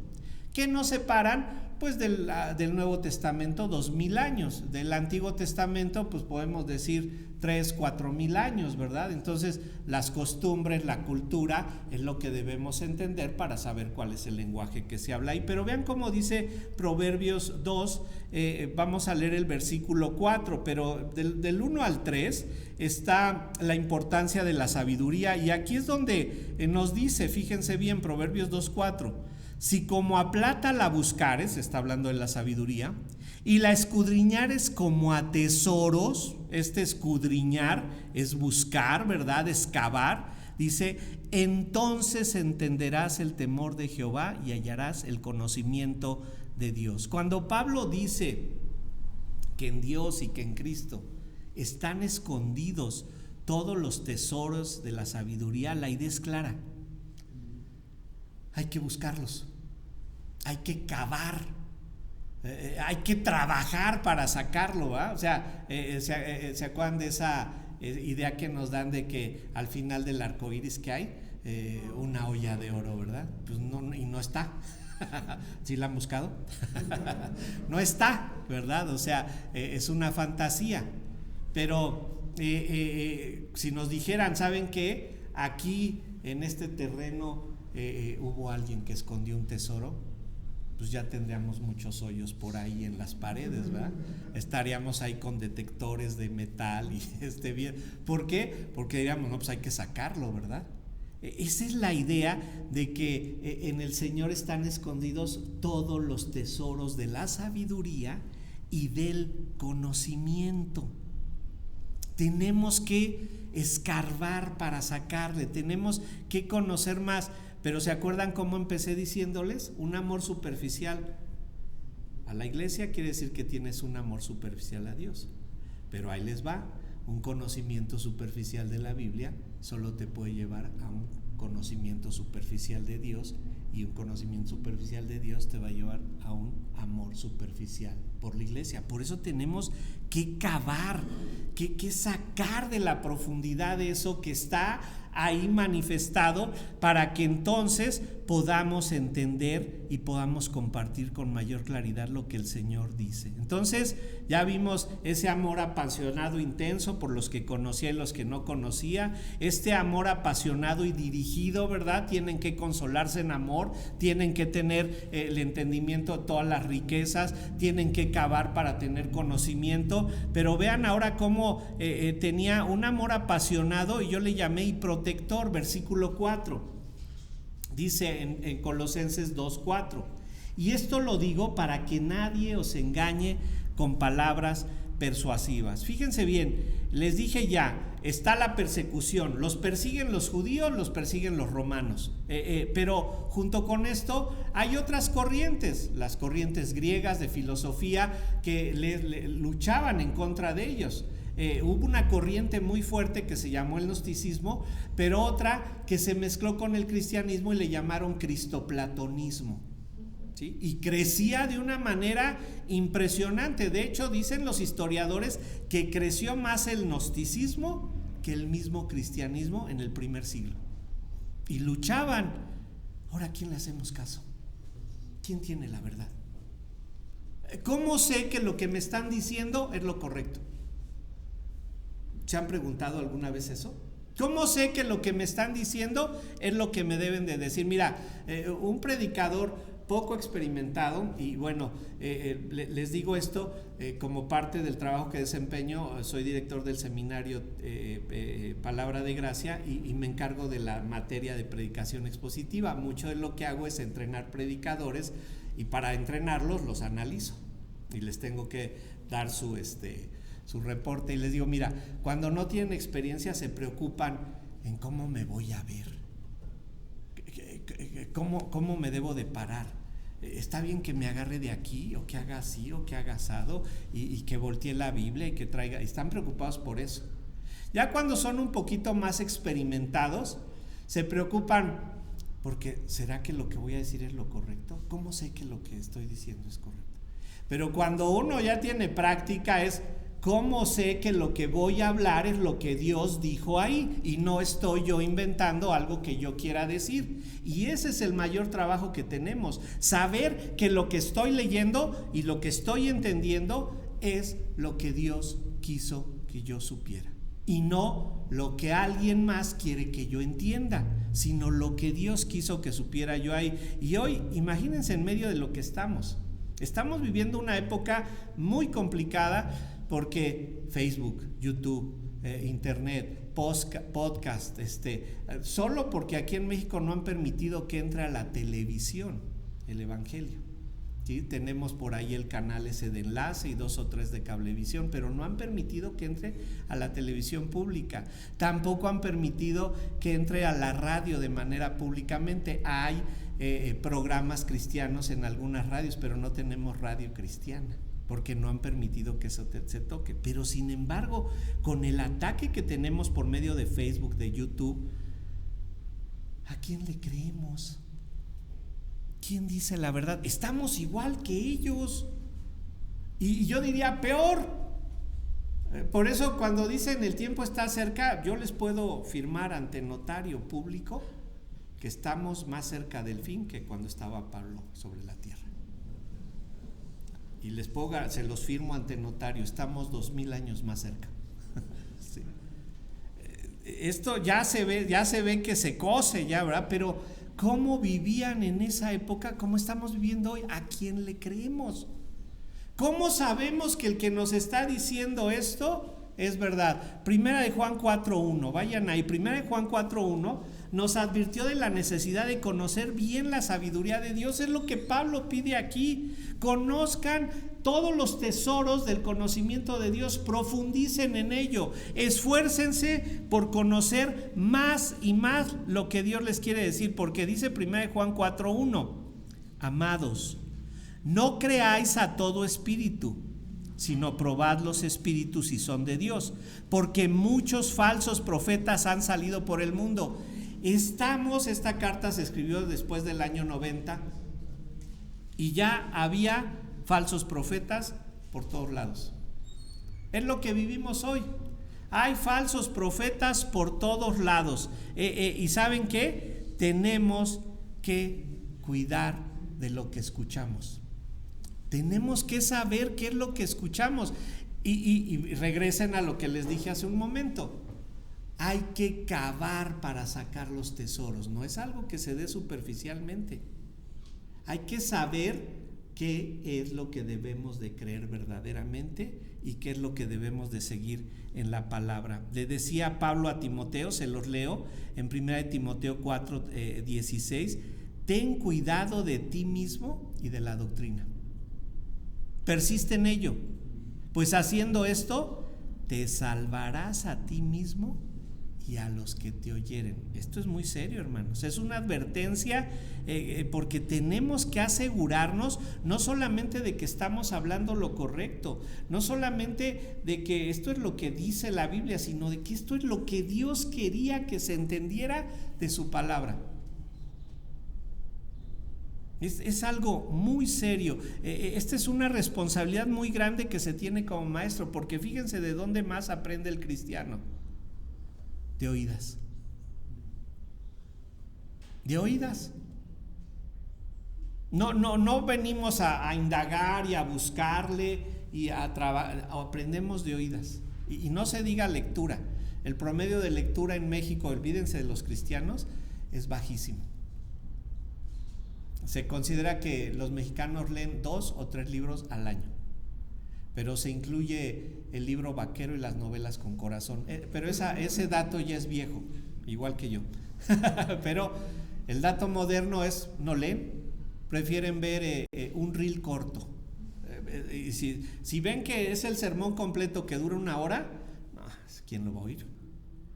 ¿Qué nos separan? Pues del Nuevo Testamento 2000 años, del Antiguo Testamento pues podemos decir 3,000-4,000 años, ¿verdad? Entonces las costumbres, la cultura es lo que debemos entender para saber cuál es el lenguaje que se habla ahí. Pero vean cómo dice Proverbios 2, vamos a leer el versículo 4, pero del 1 al 3 está la importancia de la sabiduría y aquí es donde nos dice, fíjense bien, Proverbios 2:4: si como a plata la buscares, está hablando de la sabiduría, y la escudriñares como a tesoros, este escudriñar es buscar, ¿verdad? Excavar, dice, entonces entenderás el temor de Jehová y hallarás el conocimiento de Dios. Cuando Pablo dice que en Dios y que en Cristo están escondidos todos los tesoros de la sabiduría, la idea es clara. Hay que buscarlos, hay que cavar, hay que trabajar para sacarlo, ¿verdad? O sea, ¿se acuerdan de esa idea que nos dan de que al final del arco iris que hay una olla de oro, ¿verdad? Pues no, y no está. ¿Sí la han buscado? No está, ¿verdad? O sea, es una fantasía. Pero si nos dijeran, ¿saben qué? Aquí en este terreno hubo alguien que escondió un tesoro, pues ya tendríamos muchos hoyos por ahí en las paredes, ¿verdad? Estaríamos ahí con detectores de metal y bien. ¿Por qué? Porque diríamos, no, pues hay que sacarlo, ¿verdad? Esa es la idea de que en el Señor están escondidos todos los tesoros de la sabiduría y del conocimiento. Tenemos que escarbar para sacarle, tenemos que conocer más. Pero ¿se acuerdan cómo empecé diciéndoles? Un amor superficial a la iglesia quiere decir que tienes un amor superficial a Dios. Pero ahí les va, un conocimiento superficial de la Biblia solo te puede llevar a un conocimiento superficial de Dios, y un conocimiento superficial de Dios te va a llevar a un amor superficial por la iglesia. Por eso tenemos que cavar, que sacar de la profundidad de eso que está ahí manifestado, para que entonces podamos entender y podamos compartir con mayor claridad lo que el Señor dice. Entonces ya vimos ese amor apasionado, intenso por los que conocía y los que no conocía. Este amor apasionado y dirigido, ¿verdad? Tienen que consolarse en amor, tienen que tener el entendimiento de todas las riquezas, tienen que cavar para tener conocimiento. Pero vean ahora cómo tenía un amor apasionado, y yo le llamé y protector, versículo 4. Dice en Colosenses 2:4: y esto lo digo para que nadie os engañe con palabras persuasivas. Fíjense bien, les dije ya, está la persecución, los persiguen los judíos, los persiguen los romanos, pero junto con esto hay otras corrientes, las corrientes griegas de filosofía que luchaban en contra de ellos. Hubo una corriente muy fuerte que se llamó el gnosticismo, pero otra que se mezcló con el cristianismo y le llamaron cristoplatonismo. ¿Sí? Y crecía de una manera impresionante. De hecho, dicen los historiadores que creció más el gnosticismo que el mismo cristianismo en el primer siglo. Y luchaban. Ahora, ¿a quién le hacemos caso? ¿Quién tiene la verdad? ¿Cómo sé que lo que me están diciendo es lo correcto? ¿Se han preguntado alguna vez eso? ¿Cómo sé que lo que me están diciendo es lo que me deben de decir? Mira, un predicador poco experimentado, y bueno, les digo esto como parte del trabajo que desempeño. Soy director del seminario Palabra de Gracia y me encargo de la materia de predicación expositiva. Mucho de lo que hago es entrenar predicadores, y para entrenarlos los analizo y les tengo que dar su reporte, y les digo, mira, cuando no tienen experiencia se preocupan en cómo me voy a ver, cómo me debo de parar. Está bien que me agarre de aquí, o que haga así, o que haga asado, y que voltee la Biblia y que traiga. Están preocupados por eso. Ya cuando son un poquito más experimentados, se preocupan porque ¿será que lo que voy a decir es lo correcto? ¿Cómo sé que lo que estoy diciendo es correcto? Pero cuando uno ya tiene práctica es ¿cómo sé que lo que voy a hablar es lo que Dios dijo ahí? Y no estoy yo inventando algo que yo quiera decir. Y ese es el mayor trabajo que tenemos. Saber que lo que estoy leyendo y lo que estoy entendiendo es lo que Dios quiso que yo supiera. Y no lo que alguien más quiere que yo entienda, sino lo que Dios quiso que supiera yo ahí. Y hoy, imagínense en medio de lo que estamos. Estamos viviendo una época muy complicada, porque Facebook, YouTube, Internet, podcast, solo porque aquí en México no han permitido que entre a la televisión el evangelio. ¿Sí? Tenemos por ahí el canal ese de Enlace y 2 o 3 de Cablevisión, pero no han permitido que entre a la televisión pública. Tampoco han permitido que entre a la radio de manera públicamente. Hay programas cristianos en algunas radios, pero no tenemos radio cristiana, porque no han permitido que eso se toque. Pero sin embargo, con el ataque que tenemos por medio de Facebook, de YouTube, ¿a quién le creemos? ¿Quién dice la verdad? Estamos igual que ellos, y yo diría peor. Por eso cuando dicen el tiempo está cerca, yo les puedo firmar ante notario público que estamos más cerca del fin que cuando estaba Pablo sobre la tierra. Y se los firmo ante notario, estamos 2000 años más cerca. Sí. Esto ya se ve que se cose ya, ¿verdad? Pero ¿cómo vivían en esa época? ¿Cómo estamos viviendo hoy? ¿A quién le creemos? ¿Cómo sabemos que el que nos está diciendo esto es verdad? Primera de Juan 4:1, vayan ahí. Primera de Juan 4:1 nos advirtió de la necesidad de conocer bien la sabiduría de Dios. Es lo que Pablo pide aquí. Conozcan todos los tesoros del conocimiento de Dios, profundicen en ello, esfuércense por conocer más y más lo que Dios les quiere decir, porque dice 1 Juan 4:1, amados, no creáis a todo espíritu, sino probad los espíritus si son de Dios, porque muchos falsos profetas han salido por el mundo. Esta carta se escribió después del año 90 y ya había falsos profetas por todos lados. Es lo que vivimos hoy. Hay falsos profetas por todos lados. ¿Y saben qué? Tenemos que cuidar de lo que escuchamos. Tenemos que saber qué es lo que escuchamos. Y regresen a lo que les dije hace un momento. Hay que cavar para sacar los tesoros. No es algo que se dé superficialmente. Hay que saber qué es lo que debemos de creer verdaderamente y qué es lo que debemos de seguir en la palabra. Le decía Pablo a Timoteo, se los leo en 1 Timoteo 4:16, ten cuidado de ti mismo y de la doctrina. Persiste en ello, pues haciendo esto te salvarás a ti mismo y a los que te oyeren. Esto es muy serio, hermanos. Es una advertencia porque tenemos que asegurarnos no solamente de que estamos hablando lo correcto, no solamente de que esto es lo que dice la Biblia, sino de que esto es lo que Dios quería que se entendiera de su palabra. Es algo muy serio. Esta es una responsabilidad muy grande que se tiene como maestro, porque fíjense de dónde más aprende el cristiano. De oídas. De oídas. No venimos a indagar y a buscarle y a trabajar, aprendemos de oídas. Y no se diga lectura. El promedio de lectura en México, olvídense de los cristianos, es bajísimo. Se considera que los mexicanos leen 2 o 3 libros al año, pero se incluye el libro vaquero y las novelas con corazón, pero ese dato ya es viejo, igual que yo. Pero el dato moderno es: no leen, prefieren ver un reel corto. Y si ven que es el sermón completo que dura 1 hora, ¿quién lo va a oír?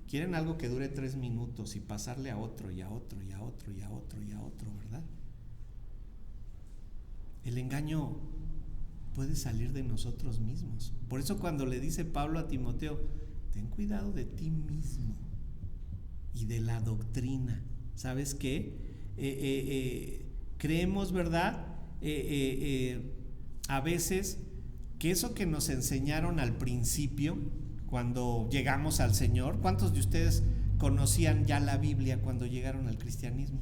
Quieren algo que dure 3 minutos y pasarle a otro y a otro y a otro y a otro y a otro, ¿verdad? El engaño puede salir de nosotros mismos. Por eso cuando le dice Pablo a Timoteo: ten cuidado de ti mismo y de la doctrina. ¿Sabes qué? Creemos, ¿verdad? A veces que eso que nos enseñaron al principio, cuando llegamos al Señor, ¿cuántos de ustedes conocían ya la Biblia cuando llegaron al cristianismo?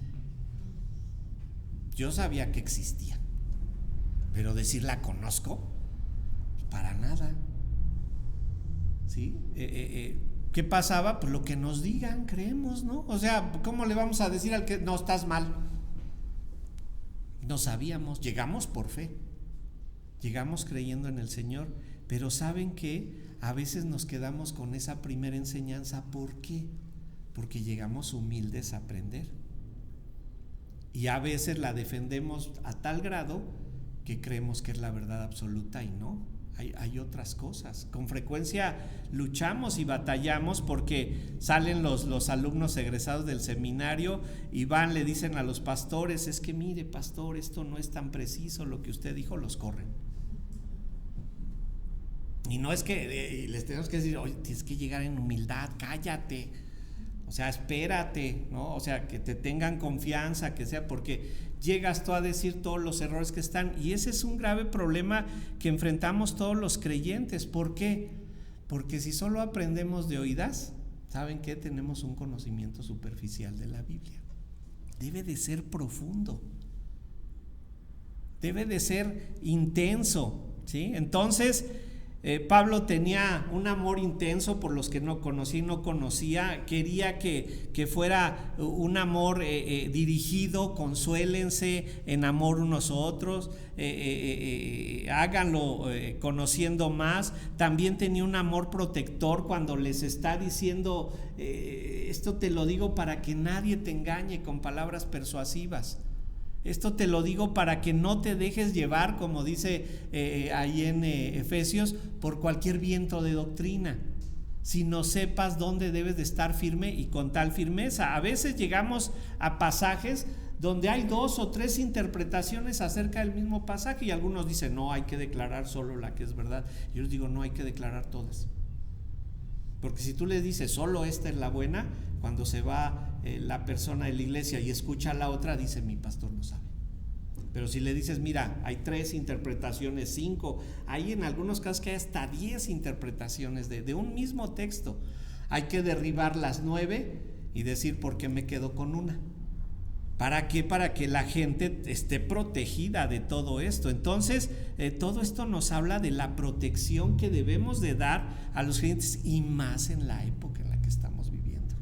Yo sabía que existía, pero decir la conozco, para nada. ¿Sí? ¿Qué pasaba? Pues lo que nos digan, creemos, ¿no? O sea, ¿cómo le vamos a decir al que no estás mal? No sabíamos, llegamos por fe, llegamos creyendo en el Señor, pero ¿saben qué? A veces nos quedamos con esa primera enseñanza. ¿Por qué? Porque llegamos humildes a aprender. Y a veces la defendemos a tal grado que creemos que es la verdad absoluta, y no, hay otras cosas. Con frecuencia luchamos y batallamos porque salen los alumnos egresados del seminario y le dicen a los pastores: es que mire, pastor, esto no es tan preciso, lo que usted dijo. Los corren. Y no es que les tenemos que decir: oye, tienes que llegar en humildad, cállate, o sea, espérate, ¿no? O sea, que te tengan confianza, que sea, porque llegas tú a decir todos los errores que están, y ese es un grave problema que enfrentamos todos los creyentes. ¿Por qué? Porque si solo aprendemos de oídas, ¿saben qué? Tenemos un conocimiento superficial de la Biblia. Debe de ser profundo, debe de ser intenso, ¿sí? Entonces Pablo tenía un amor intenso por los que no conocía, quería que fuera un amor dirigido: consuélense en amor unos a otros, háganlo conociendo más. También tenía un amor protector cuando les está diciendo: esto te lo digo para que nadie te engañe con palabras persuasivas. Esto te lo digo para que no te dejes llevar, como dice ahí en Efesios, por cualquier viento de doctrina, sino sepas dónde debes de estar firme y con tal firmeza. A veces llegamos a pasajes donde hay 2 o 3 interpretaciones acerca del mismo pasaje, y algunos dicen: no, hay que declarar solo la que es verdad. Yo les digo: no, hay que declarar todas. Porque si tú le dices solo esta es la buena, cuando se va la persona de la iglesia y escucha la otra, dice: mi pastor no sabe. Pero si le dices: mira, hay 3 interpretaciones, 5, hay en algunos casos que hay hasta 10 interpretaciones de un mismo texto, hay que derribar las 9 y decir: ¿por qué me quedo con una? ¿Para qué? Para que la gente esté protegida de todo esto. Entonces, todo esto nos habla de la protección que debemos de dar a los creyentes, y más en la época en la que estamos viviendo.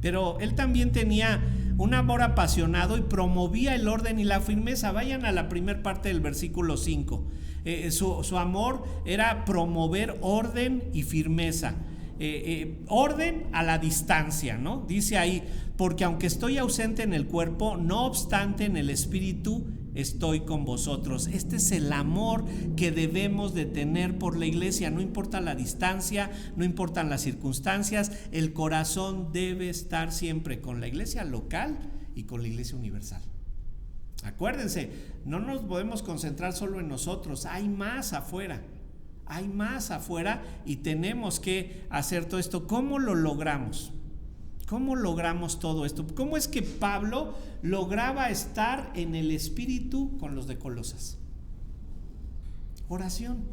Pero él también tenía un amor apasionado y promovía el orden y la firmeza. Vayan a la primera parte del versículo 5. Su amor era promover orden y firmeza. Orden a la distancia, ¿no? Dice ahí: porque aunque estoy ausente en el cuerpo, no obstante en el espíritu estoy con vosotros. Este es el amor que debemos de tener por la iglesia. No importa la distancia, no importan las circunstancias, el corazón debe estar siempre con la iglesia local y con la iglesia universal. Acuérdense, no nos podemos concentrar solo en nosotros, hay más afuera y tenemos que hacer todo esto. ¿Cómo lo logramos? ¿Cómo logramos todo esto? ¿Cómo es que Pablo lograba estar en el espíritu con los de Colosas? Oración.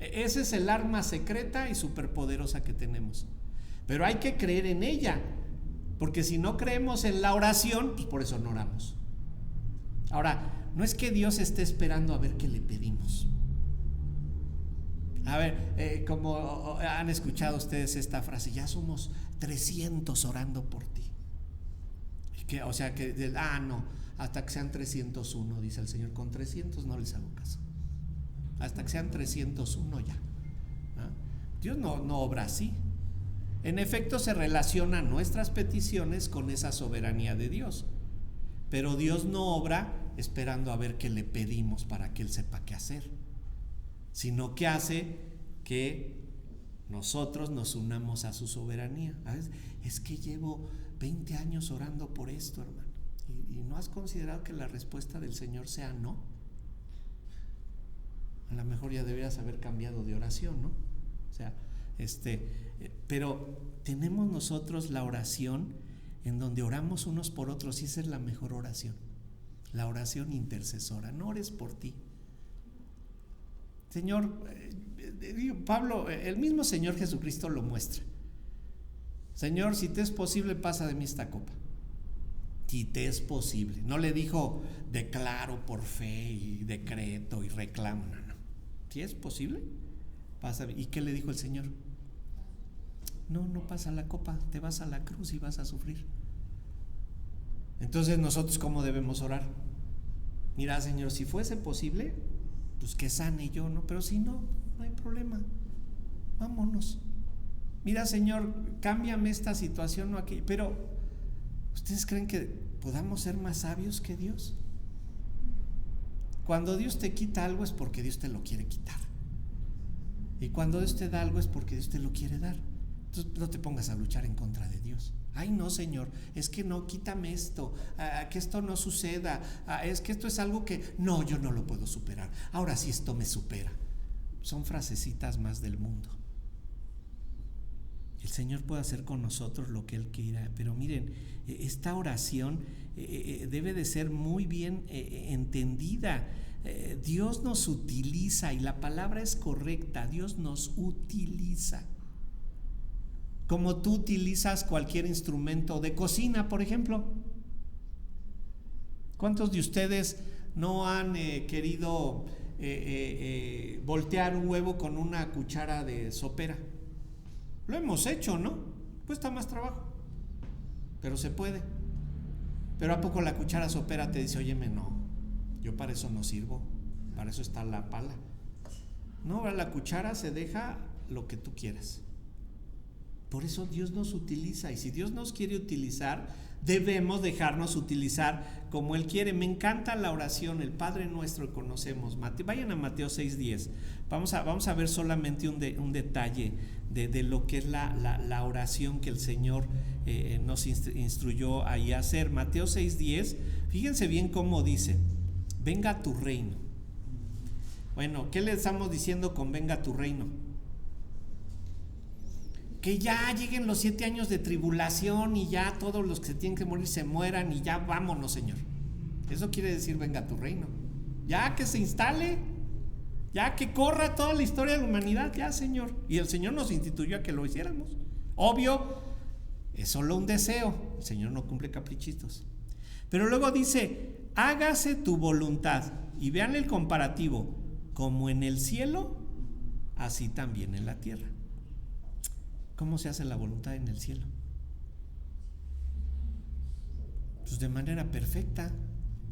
Ese es el arma secreta y superpoderosa que tenemos. Pero hay que creer en ella, porque si no creemos en la oración, pues por eso no oramos. Ahora, no es que Dios esté esperando a ver qué le pedimos. A ver, como han escuchado ustedes esta frase, ya somos 300 orando por ti. O sea que, no, hasta que sean 301, dice el Señor. Con 300 no les hago caso. Hasta que sean 301 ya. ¿Ah? Dios no obra así. En efecto, se relacionan nuestras peticiones con esa soberanía de Dios. Pero Dios no obra esperando a ver qué le pedimos para que Él sepa qué hacer, sino que hace que nosotros nos unamos a su soberanía. ¿Sabes? Es que llevo 20 años orando por esto, hermano, y no has considerado que la respuesta del Señor sea no. A lo mejor ya deberías haber cambiado de oración, ¿no? O sea, pero tenemos nosotros la oración en donde oramos unos por otros, y esa es la mejor oración, la oración intercesora. No ores por ti. Señor, Pablo, el mismo Señor Jesucristo lo muestra. Señor, si te es posible, pasa de mí esta copa. Si te es posible. No le dijo declaro por fe y decreto y reclamo, no. Si es posible, pasa. ¿Y qué le dijo el Señor? No pasa la copa, te vas a la cruz y vas a sufrir. Entonces, nosotros, ¿cómo debemos orar? Mira, Señor, si fuese posible, pues que sane yo, ¿no? Pero si no hay problema, vámonos. Mira, Señor, cámbiame esta situación o aquella. Pero, ¿ustedes creen que podamos ser más sabios que Dios? Cuando Dios te quita algo es porque Dios te lo quiere quitar, y cuando Dios te da algo es porque Dios te lo quiere dar. Entonces, no te pongas a luchar en contra de Dios. Ay, no, Señor, es que no, quítame esto, que esto no suceda, es que esto es algo que no, yo no lo puedo superar. Ahora sí, esto me supera. Son frasecitas más del mundo. El Señor puede hacer con nosotros lo que Él quiera, pero miren, esta oración debe de ser muy bien entendida. Dios nos utiliza, y la palabra es correcta, Dios nos utiliza. Como tú utilizas cualquier instrumento de cocina, por ejemplo. ¿Cuántos de ustedes no han querido voltear un huevo con una cuchara de sopera? Lo hemos hecho, ¿no? Cuesta más trabajo, pero se puede. Pero ¿a poco la cuchara sopera te dice, óyeme, no, yo para eso no sirvo, para eso está la pala? No, la cuchara se deja lo que tú quieras. Por eso Dios nos utiliza, y si Dios nos quiere utilizar, debemos dejarnos utilizar como Él quiere. Me encanta la oración, el Padre Nuestro que conocemos. Vayan a Mateo 6:10. Vamos a ver solamente un detalle de lo que es la oración que el Señor nos instruyó ahí a hacer. Mateo 6:10, fíjense bien cómo dice: venga a tu reino. Bueno, ¿qué le estamos diciendo con venga a tu reino? Que ya lleguen los 7 años de tribulación y ya todos los que se tienen que morir se mueran y ya vámonos, Señor. Eso quiere decir venga a tu reino. Ya que se instale, ya que corra toda la historia de la humanidad, ya, Señor. Y el Señor nos instituyó a que lo hiciéramos. Obvio, es solo un deseo. El Señor no cumple caprichitos. Pero luego dice, hágase tu voluntad. Y vean el comparativo, como en el cielo, así también en la tierra. ¿Cómo se hace la voluntad en el cielo? Pues de manera perfecta.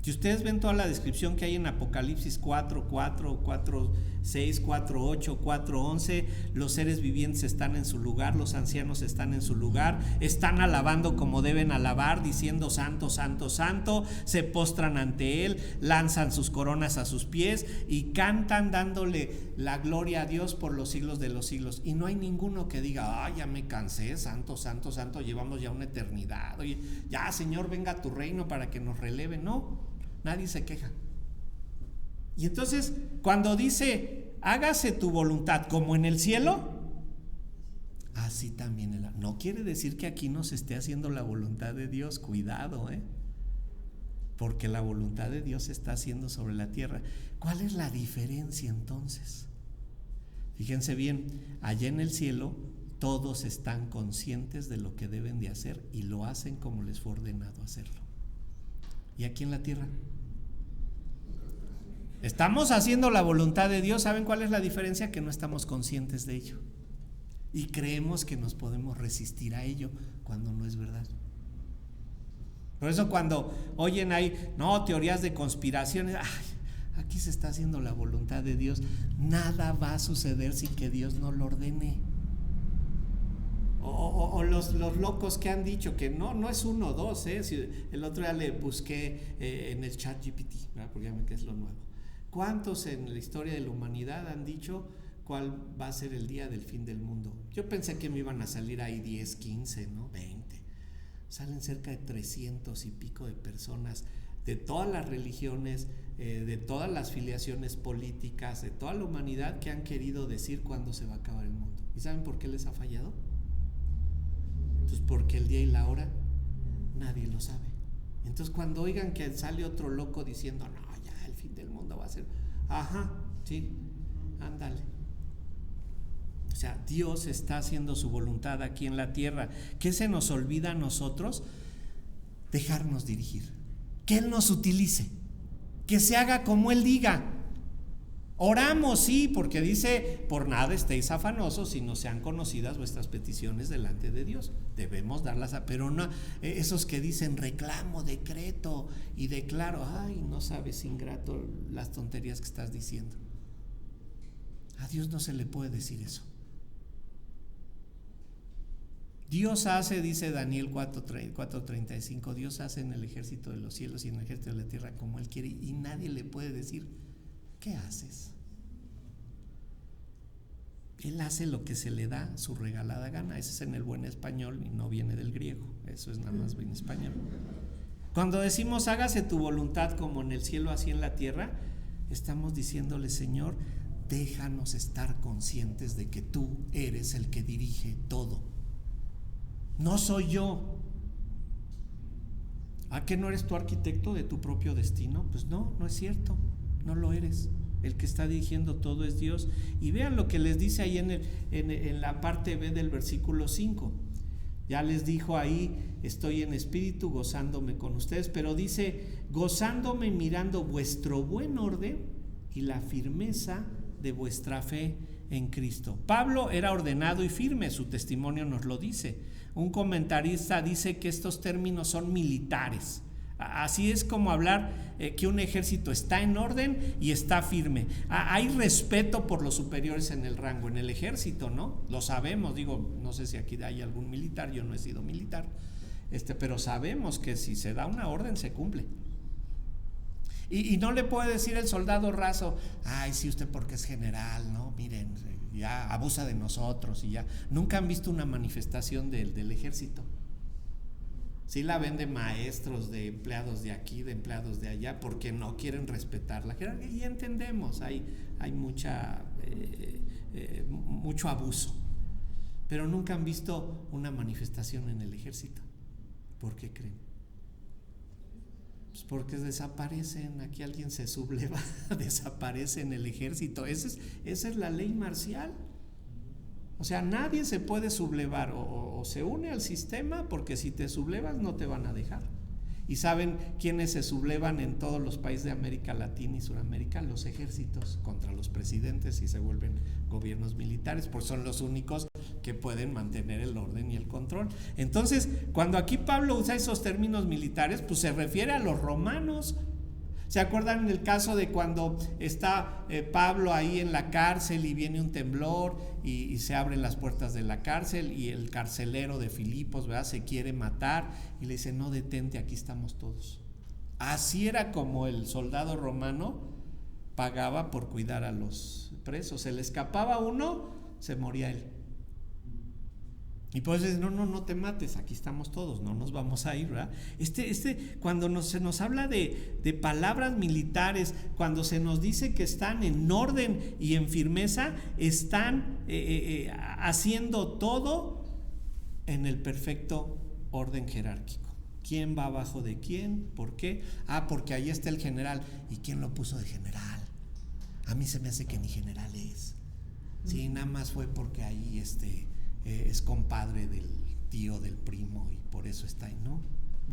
Si ustedes ven toda la descripción que hay en Apocalipsis 4, 4, 4, 6, 4, 8, 4, 11, los seres vivientes están en su lugar, los ancianos están en su lugar, están alabando como deben alabar, diciendo santo, santo, santo, se postran ante él, lanzan sus coronas a sus pies y cantan dándole la gloria a Dios por los siglos de los siglos. Y no hay ninguno que diga, ya me cansé, santo, santo, santo, llevamos ya una eternidad, oye, ya Señor, venga a tu reino para que nos releve. No, nadie se queja. Y entonces, cuando dice, hágase tu voluntad como en el cielo, así también no quiere decir que aquí no se esté haciendo la voluntad de Dios. Cuidado, porque la voluntad de Dios se está haciendo sobre la tierra. ¿Cuál es la diferencia entonces? Fíjense bien, allá en el cielo todos están conscientes de lo que deben de hacer y lo hacen como les fue ordenado hacerlo. ¿Y aquí en la tierra? Estamos haciendo la voluntad de Dios. ¿Saben cuál es la diferencia? Que no estamos conscientes de ello y creemos que nos podemos resistir a ello cuando no es verdad. Por eso cuando oyen ahí, teorías de conspiraciones, aquí se está haciendo la voluntad de Dios. Nada va a suceder sin que Dios no lo ordene. O los locos que han dicho que no es 1 o 2, Si el otro día le busqué en el chat GPT, porque ya me quedé, es lo nuevo. ¿Cuántos en la historia de la humanidad han dicho cuál va a ser el día del fin del mundo? Yo pensé que me iban a salir ahí 10, 15, 20. Salen cerca de 300 y pico de personas de todas las religiones, de todas las filiaciones políticas, de toda la humanidad, que han querido decir cuándo se va a acabar el mundo. ¿Y saben por qué les ha fallado? Pues porque el día y la hora nadie lo sabe. Entonces cuando oigan que sale otro loco diciendo, ya el fin del mundo va a ser, sí, ándale. O sea, Dios está haciendo su voluntad aquí en la tierra. ¿Qué se nos olvida a nosotros? Dejarnos dirigir, que Él nos utilice, que se haga como Él diga. Oramos, sí, porque dice, por nada estéis afanosos, si no sean conocidas vuestras peticiones delante de Dios. Debemos darlas, pero no esos que dicen reclamo, decreto y declaro. No sabes, ingrato, las tonterías que estás diciendo. A Dios no se le puede decir eso. Dios hace, dice Daniel 4:35, Dios hace en el ejército de los cielos y en el ejército de la tierra como Él quiere, y nadie le puede decir, ¿qué haces? Él hace lo que se le da su regalada gana. Ese es en el buen español y no viene del griego. Eso es nada más bien español. Cuando decimos hágase tu voluntad como en el cielo así en la tierra, estamos diciéndole, Señor, déjanos estar conscientes de que tú eres el que dirige todo. No soy yo. ¿A qué no eres tu arquitecto de tu propio destino? Pues no es cierto, no lo eres. El que está dirigiendo todo es Dios. Y vean lo que les dice ahí en la parte B del versículo 5. Ya les dijo ahí, estoy en espíritu gozándome con ustedes, pero dice, gozándome mirando vuestro buen orden y la firmeza de vuestra fe en Cristo. Pablo era ordenado y firme, su testimonio nos lo dice. Un comentarista dice que estos términos son militares. Así es como hablar que un ejército está en orden y está firme. Hay respeto por los superiores en el rango, en el ejército, ¿no? Lo sabemos, no sé si aquí hay algún militar, yo no he sido militar, pero sabemos que si se da una orden se cumple. Y no le puede decir el soldado raso, sí, usted porque es general, ¿no? Miren, ya abusa de nosotros y ya. Nunca han visto una manifestación del ejército. Sí la ven de maestros, de empleados de aquí, de empleados de allá, porque no quieren respetar la jerarquía. Y entendemos, hay mucho abuso. Pero nunca han visto una manifestación en el ejército. ¿Por qué creen? Pues porque desaparecen. Aquí alguien se subleva, desaparece en el ejército. Esa es la ley marcial. O sea, nadie se puede sublevar o se une al sistema, porque si te sublevas no te van a dejar. ¿Y saben quiénes se sublevan en todos los países de América Latina y Sudamérica? Los ejércitos contra los presidentes y se vuelven gobiernos militares, pues son los únicos que pueden mantener el orden y el control. Entonces, cuando aquí Pablo usa esos términos militares, pues se refiere a los romanos, ¿Se acuerdan el caso de cuando está Pablo ahí en la cárcel y viene un temblor y se abren las puertas de la cárcel y el carcelero de Filipos, ¿verdad?, se quiere matar y le dice: no, detente, aquí estamos todos. Así era como el soldado romano pagaba por cuidar a los presos. Se le escapaba uno, se moría él. Y pues dice: no te mates, aquí estamos todos, no nos vamos a ir, ¿verdad? Cuando se nos habla de palabras militares, cuando se nos dice que están en orden y en firmeza, están haciendo todo en el perfecto orden jerárquico. ¿Quién va abajo de quién? ¿Por qué? Porque ahí está el general. ¿Y quién lo puso de general? A mí se me hace que ni general es. Sí, nada más fue porque ahí es compadre del tío, del primo, y por eso está ahí. No,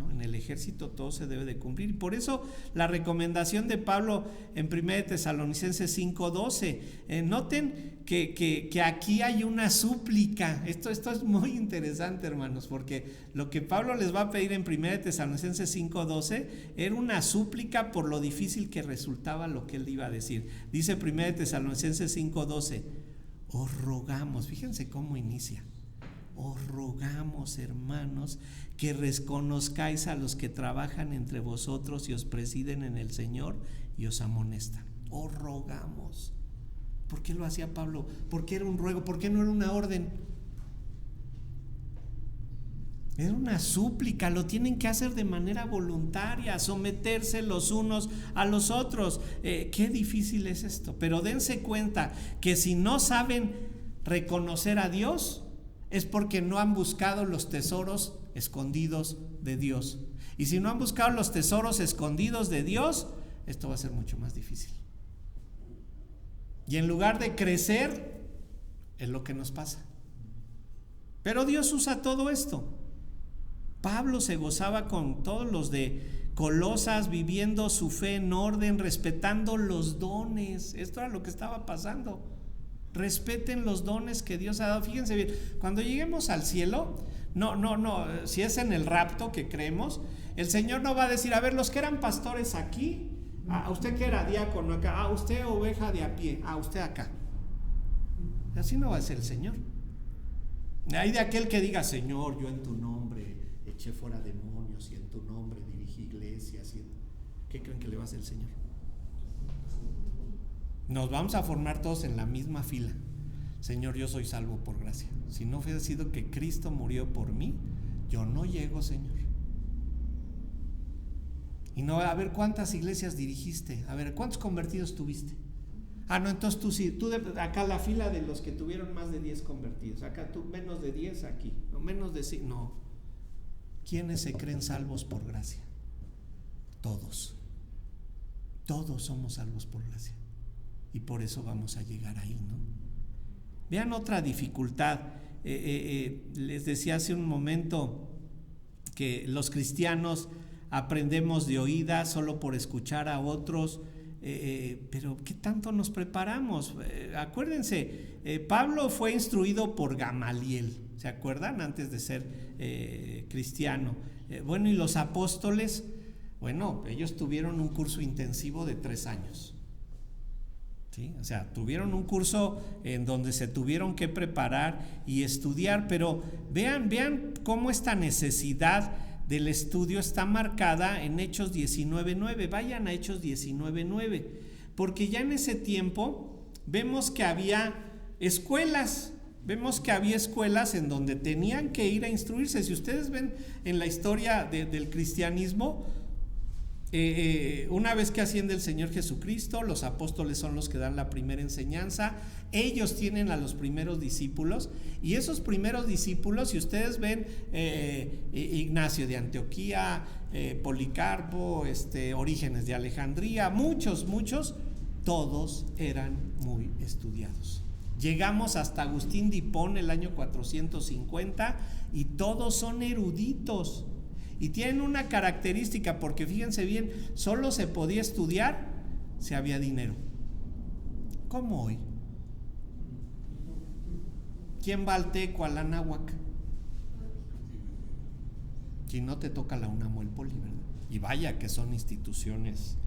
en el ejército todo se debe de cumplir. Por eso la recomendación de Pablo en 1 Tesalonicenses 5:12, noten que aquí hay una súplica. Esto es muy interesante, hermanos, porque lo que Pablo les va a pedir en 1 Tesalonicenses 5:12 era una súplica por lo difícil que resultaba lo que él iba a decir. Dice 1 Tesalonicenses 5:12: os rogamos, fíjense cómo inicia: os rogamos, hermanos, que reconozcáis a los que trabajan entre vosotros y os presiden en el Señor y os amonestan. Os rogamos. ¿Por qué lo hacía Pablo? ¿Por qué era un ruego? ¿Por qué no era una orden? Era una súplica. Lo tienen que hacer de manera voluntaria, someterse los unos a los otros. Qué difícil es esto. Pero dense cuenta que si no saben reconocer a Dios, es porque no han buscado los tesoros escondidos de Dios. Y si no han buscado los tesoros escondidos de Dios, esto va a ser mucho más difícil. Y en lugar de crecer, es lo que nos pasa. Pero Dios usa todo esto. Pablo se gozaba con todos los de Colosas, viviendo su fe en orden, respetando los dones. Esto era lo que estaba pasando. Respeten los dones que Dios ha dado. Fíjense bien, cuando lleguemos al cielo, si es en el rapto que creemos, el Señor no va a decir: a ver, los que eran pastores aquí, usted que era diácono acá, usted oveja de a pie, usted acá. Así no va a ser el Señor. Hay de aquel que diga: Señor, yo en tu nombre eché fuera demonios y en tu nombre dirigí iglesias. ¿Qué creen que le va a hacer el Señor? Nos vamos a formar todos en la misma fila. Señor, yo soy salvo por gracia. Si no hubiera sido que Cristo murió por mí, yo no llego, Señor. Y no, a ver, ¿cuántas iglesias dirigiste? A ver, ¿cuántos convertidos tuviste? No, entonces tú sí, acá la fila de los que tuvieron más de 10 convertidos, acá tú menos de 10 aquí, no, menos de 5, no. ¿Quiénes se creen salvos por gracia? Todos somos salvos por gracia, y por eso vamos a llegar ahí, ¿no? Vean otra dificultad. Les decía hace un momento que los cristianos aprendemos de oída solo por escuchar a otros, pero ¿qué tanto nos preparamos? Acuérdense, Pablo fue instruido por Gamaliel, ¿se acuerdan? Antes de ser cristiano. Y los apóstoles, ellos tuvieron un curso intensivo de 3 años. ¿Sí? O sea, tuvieron un curso en donde se tuvieron que preparar y estudiar, pero vean cómo esta necesidad del estudio está marcada en Hechos 19:9. Vayan a Hechos 19:9, porque ya en ese tiempo vemos que había escuelas en donde tenían que ir a instruirse. Si ustedes ven en la historia del cristianismo, una vez que asciende el Señor Jesucristo, los apóstoles son los que dan la primera enseñanza. Ellos tienen a los primeros discípulos, y esos primeros discípulos, si ustedes ven, Ignacio de Antioquía, Policarpo, Orígenes de Alejandría, muchos, todos eran muy estudiados. Llegamos hasta Agustín de Hipona el año 450 y todos son eruditos. Y tienen una característica, porque fíjense bien, solo se podía estudiar si había dinero. ¿Cómo hoy? ¿Quién va al TEC o a la Anáhuac? Si no te toca la UNAM o el Poli, ¿verdad? Y vaya que son instituciones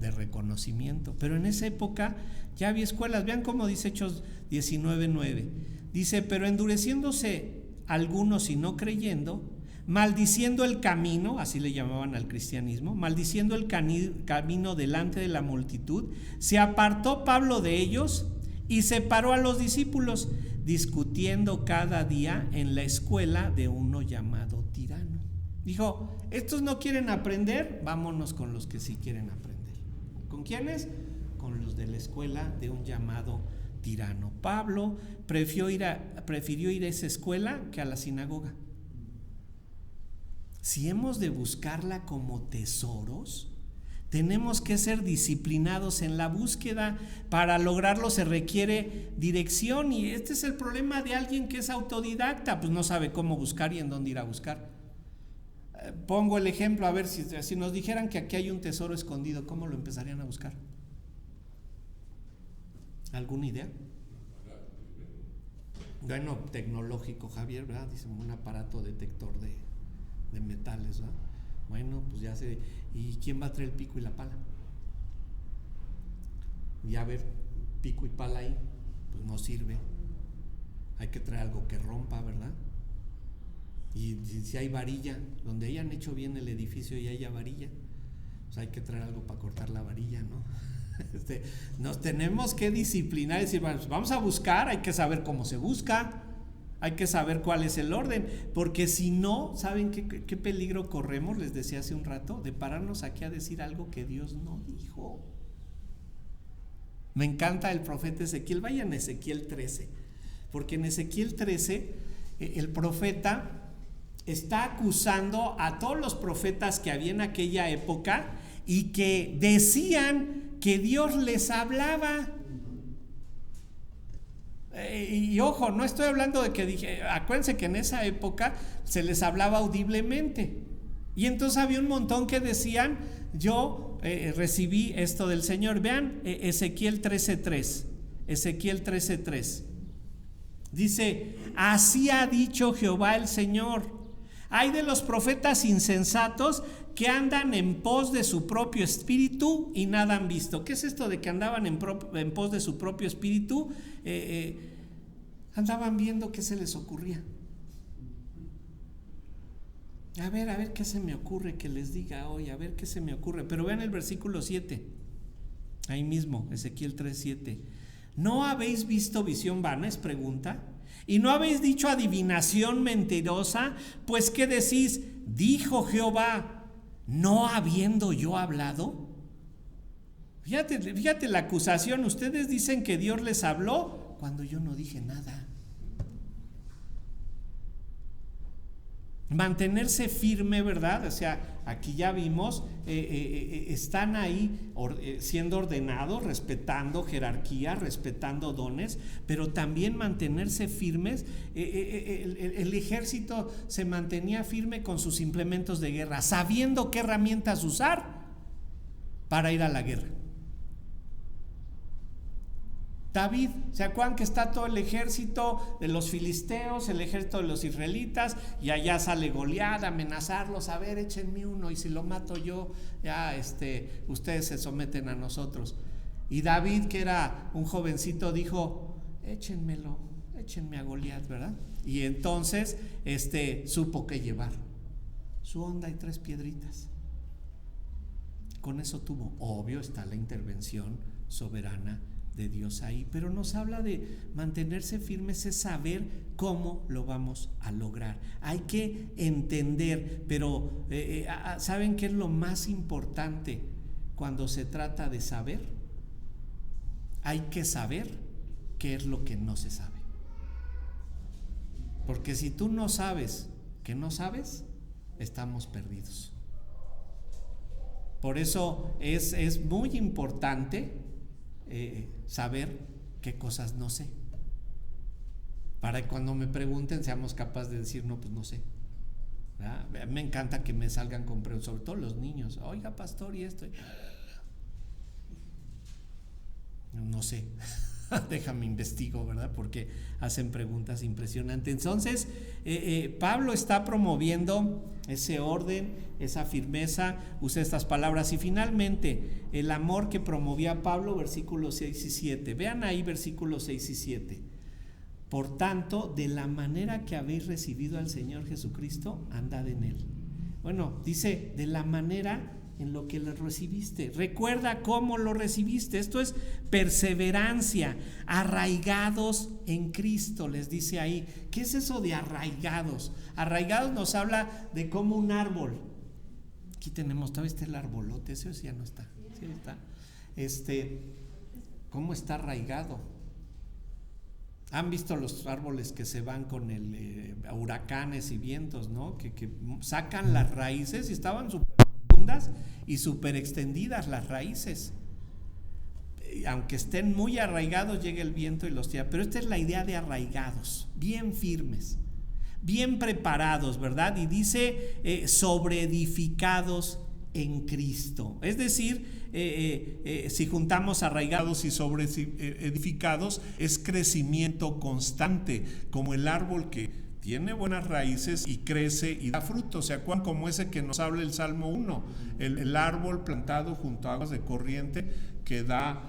de reconocimiento. Pero en esa época ya había escuelas. Vean cómo dice Hechos 19:9. Dice: pero endureciéndose algunos y no creyendo, maldiciendo el camino, así le llamaban al cristianismo, maldiciendo el camino delante de la multitud, se apartó Pablo de ellos y separó a los discípulos, discutiendo cada día en la escuela de uno llamado Tirano. Dijo: estos no quieren aprender, vámonos con los que sí quieren aprender. ¿Con quiénes? Con los de la escuela de un llamado Tirano. Pablo prefirió ir a esa escuela que a la sinagoga. Si hemos de buscarla como tesoros, tenemos que ser disciplinados en la búsqueda. Para lograrlo se requiere dirección, y este es el problema de alguien que es autodidacta, pues no sabe cómo buscar y en dónde ir a buscar. Pongo el ejemplo, a ver, si nos dijeran que aquí hay un tesoro escondido, ¿cómo lo empezarían a buscar? ¿Alguna idea? Bueno, tecnológico, Javier, ¿verdad? Dice, un aparato detector de metales, ¿verdad? Bueno, pues ya sé. ¿Y quién va a traer el pico y la pala? Y a ver, pico y pala ahí, pues no sirve. Hay que traer algo que rompa, ¿verdad? Y si hay varilla, donde hayan hecho bien el edificio y haya varilla, pues hay que traer algo para cortar la varilla, ¿no? Nos tenemos que disciplinar y decir, bueno, pues vamos a buscar, hay que saber cómo se busca, hay que saber cuál es el orden, porque si no, ¿saben qué peligro corremos? Les decía hace un rato, de pararnos aquí a decir algo que Dios no dijo. Me encanta el profeta Ezequiel. Vayan a Ezequiel 13, porque en Ezequiel 13 el profeta está acusando a todos los profetas que había en aquella época y que decían que Dios les hablaba. Y ojo, no estoy hablando de que acuérdense que en esa época se les hablaba audiblemente, y entonces había un montón que decían: yo recibí esto del Señor. Vean Ezequiel 13:3. Ezequiel 13:3 dice: así ha dicho Jehová el Señor, hay de los profetas insensatos que andan en pos de su propio espíritu y nada han visto. ¿Qué es esto de que andaban en pos de su propio espíritu? Andaban viendo qué se les ocurría. A ver qué se me ocurre que les diga hoy, a ver qué se me ocurre. Pero vean el versículo 7, ahí mismo, Ezequiel 3:7. ¿No habéis visto visión vana? Es pregunta. ¿Y no habéis dicho adivinación mentirosa? Pues ¿qué decís? Dijo Jehová, ¿no habiendo yo hablado? Fíjate la acusación. Ustedes dicen que Dios les habló cuando yo no dije nada. Mantenerse firme, ¿verdad? O sea, aquí ya vimos, están ahí siendo ordenados, respetando jerarquía, respetando dones, pero también mantenerse firmes. El ejército se mantenía firme con sus implementos de guerra, sabiendo qué herramientas usar para ir a la guerra. David, ¿se acuerdan que está todo el ejército de los filisteos, el ejército de los israelitas, y allá sale Goliat a amenazarlos? A ver, échenme uno, y si lo mato yo, ya ustedes se someten a nosotros. Y David, que era un jovencito, dijo: échenme a Goliat, ¿verdad? Y entonces supo qué llevar: su honda y 3 piedritas. Con eso tuvo. Obvio está la intervención soberana de Dios ahí, pero nos habla de mantenerse firmes, es saber cómo lo vamos a lograr. Hay que entender, pero ¿saben qué es lo más importante cuando se trata de saber? Hay que saber qué es lo que no se sabe, porque si tú no sabes que no sabes, estamos perdidos. Por eso es muy importante saber qué cosas no sé, para que cuando me pregunten seamos capaces de decir: no, pues no sé, ¿verdad? Me encanta que me salgan con preguntas, sobre todo los niños: oiga, pastor, y esto, no sé. Déjame investigo, ¿verdad? Porque hacen preguntas impresionantes. Entonces, Pablo está promoviendo ese orden, esa firmeza, usa estas palabras. Y finalmente, el amor que promovía Pablo, versículos 6 y 7. Vean ahí versículos 6 y 7. Por tanto, de la manera que habéis recibido al Señor Jesucristo, andad en él. Bueno, dice, de la manera en lo que lo recibiste. Recuerda cómo lo recibiste. Esto es perseverancia, arraigados en Cristo, les dice ahí. ¿Qué es eso de arraigados? Arraigados nos habla de como un árbol. Aquí tenemos, todavía está el arbolote, ese ya no está. Sí está. ¿Cómo está arraigado? ¿Han visto los árboles que se van con huracanes y vientos, ¿no? Que sacan las raíces y estaban súper profundas y súper extendidas las raíces. Aunque estén muy arraigados, llega el viento y los tira. Pero esta es la idea de arraigados, bien firmes, bien preparados, ¿verdad? Y dice sobreedificados en Cristo. Es decir, si juntamos arraigados y sobreedificados, es crecimiento constante, como el árbol que tiene buenas raíces y crece y da fruto. ¿Se acuerdan? Como ese que nos habla el Salmo 1, el árbol plantado junto a aguas de corriente que da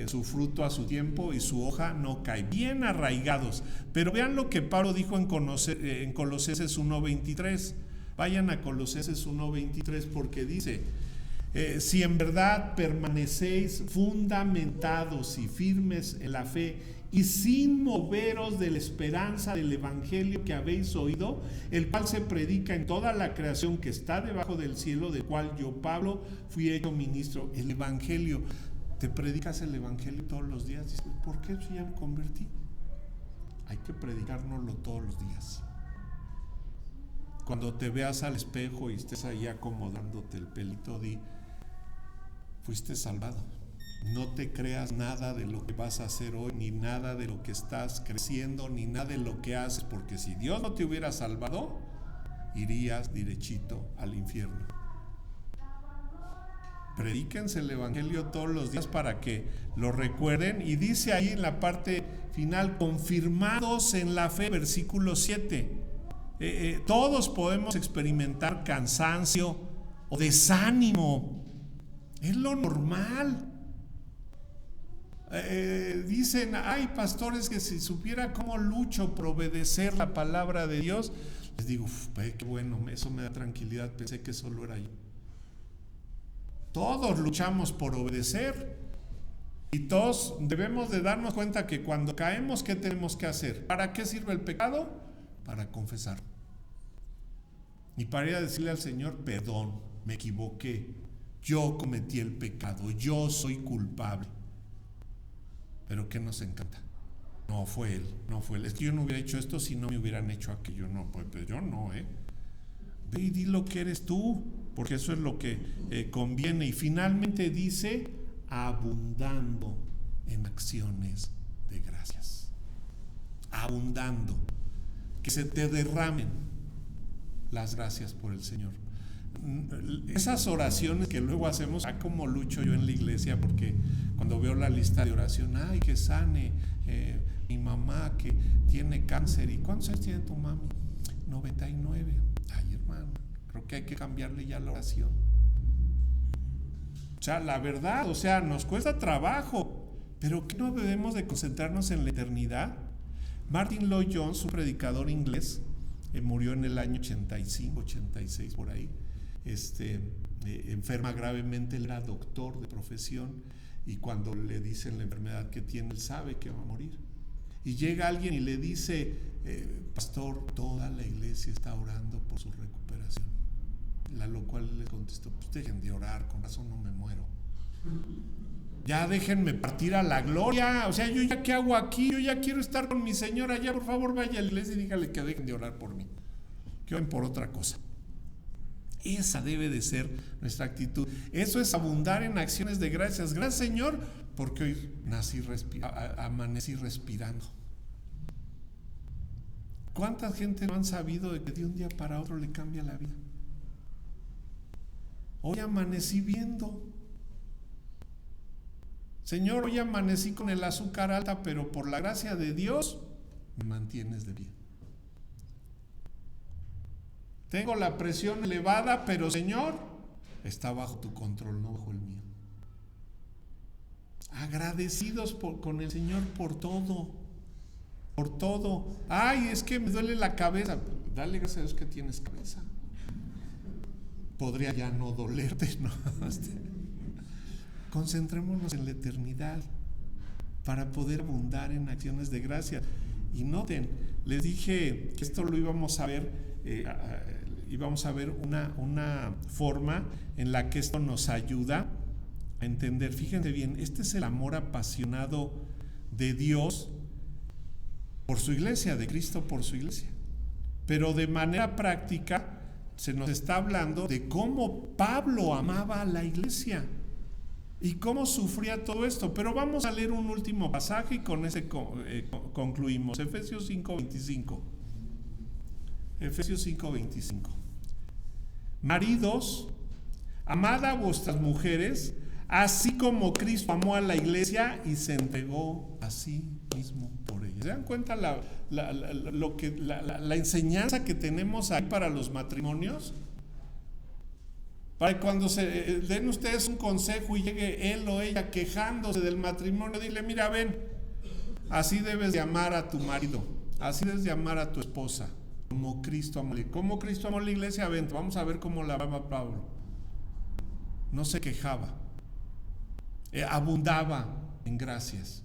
su fruto a su tiempo y su hoja no cae. Bien arraigados. Pero vean lo que Pablo dijo en Colosenses 1:23. Vayan a Colosenses 1:23 porque dice, si en verdad permanecéis fundamentados y firmes en la fe y sin moveros de la esperanza del evangelio que habéis oído, el cual se predica en toda la creación que está debajo del cielo, del cual yo, Pablo, fui hecho ministro. El evangelio, ¿te predicas el evangelio todos los días? Dices, ¿por qué si ya me convertí? Hay que predicárnoslo todos los días. Cuando te veas al espejo y estés ahí acomodándote el pelito, di, fuiste salvado. No te creas nada de lo que vas a hacer hoy, ni nada de lo que estás creciendo, ni nada de lo que haces, porque si Dios no te hubiera salvado, irías derechito al infierno. Predíquense el evangelio todos los días para que lo recuerden. Y dice ahí en la parte final, confirmados en la fe, versículo 7. Todos podemos experimentar cansancio o desánimo, es lo normal. Dicen, ay pastores, que si supiera cómo lucho por obedecer la palabra de Dios, les digo, qué bueno, eso me da tranquilidad, pensé que solo era yo. Todos luchamos por obedecer y todos debemos de darnos cuenta que cuando caemos, ¿qué tenemos que hacer? ¿Para qué sirve el pecado? Para confesar y para ir a decirle al Señor, perdón, me equivoqué, yo cometí el pecado, yo soy culpable. Pero ¿qué nos encanta? No fue él, es que yo no hubiera hecho esto si no me hubieran hecho aquello. No, pues yo no, ve y di lo que eres tú, porque eso es lo que conviene. Y finalmente dice, abundando en acciones de gracias, abundando, que se te derramen las gracias por el Señor. Esas oraciones que luego hacemos, como lucho yo en la iglesia, porque cuando veo la lista de oración, ay, que sane mi mamá que tiene cáncer. ¿Y cuántos años tiene tu mami? 99. Ay, hermano, creo que hay que cambiarle ya la oración. O sea, la verdad, nos cuesta trabajo, pero ¿qué no debemos de concentrarnos en la eternidad? Martin Lloyd Jones, un predicador inglés, murió en el año 85, 86 por ahí. Enferma gravemente, él era doctor de profesión y cuando le dicen la enfermedad que tiene, él sabe que va a morir. Y llega alguien y le dice, pastor, toda la iglesia está orando por su recuperación. A lo cual le contestó, pues dejen de orar, con razón no me muero. Ya déjenme partir a la gloria. Yo ya qué hago aquí, yo ya quiero estar con mi Señor allá. Por favor vaya a la iglesia y dígale que dejen de orar por mí, que oren por otra cosa. Esa debe de ser nuestra actitud. Eso es abundar en acciones de gracias. Gracias, Señor, porque hoy amanecí respirando. ¿Cuánta gente no han sabido de que de un día para otro le cambia la vida? Hoy amanecí viendo. Señor, hoy amanecí con el azúcar alta, pero por la gracia de Dios me mantienes de pie. Tengo la presión elevada, pero Señor, está bajo tu control, no bajo el mío. Agradecidos con el Señor por todo. Por todo. Ay, es que me duele la cabeza. Dale gracias a Dios que tienes cabeza. Podría ya no dolerte, ¿no? Concentrémonos en la eternidad para poder abundar en acciones de gracia. Y noten, les dije que esto lo íbamos a ver, íbamos a ver una forma en la que esto nos ayuda a entender. Fíjense bien, este es el amor apasionado de Dios por su iglesia, de Cristo por su iglesia. Pero de manera práctica se nos está hablando de cómo Pablo amaba a la iglesia y cómo sufría todo esto. Pero vamos a leer un último pasaje y con ese concluimos. Efesios 5:25. Efesios 5:25. Maridos, amad a vuestras mujeres, así como Cristo amó a la iglesia y se entregó a sí mismo por ella. ¿Se dan cuenta la enseñanza que tenemos ahí para los matrimonios? Para que cuando se den ustedes un consejo y llegue él o ella quejándose del matrimonio, dile, mira, ven, así debes de amar a tu marido, así debes de amar a tu esposa, como Cristo amó. ¿Cómo Cristo amó a la iglesia? Ven, vamos a ver cómo la amaba Pablo. No se quejaba, abundaba en gracias,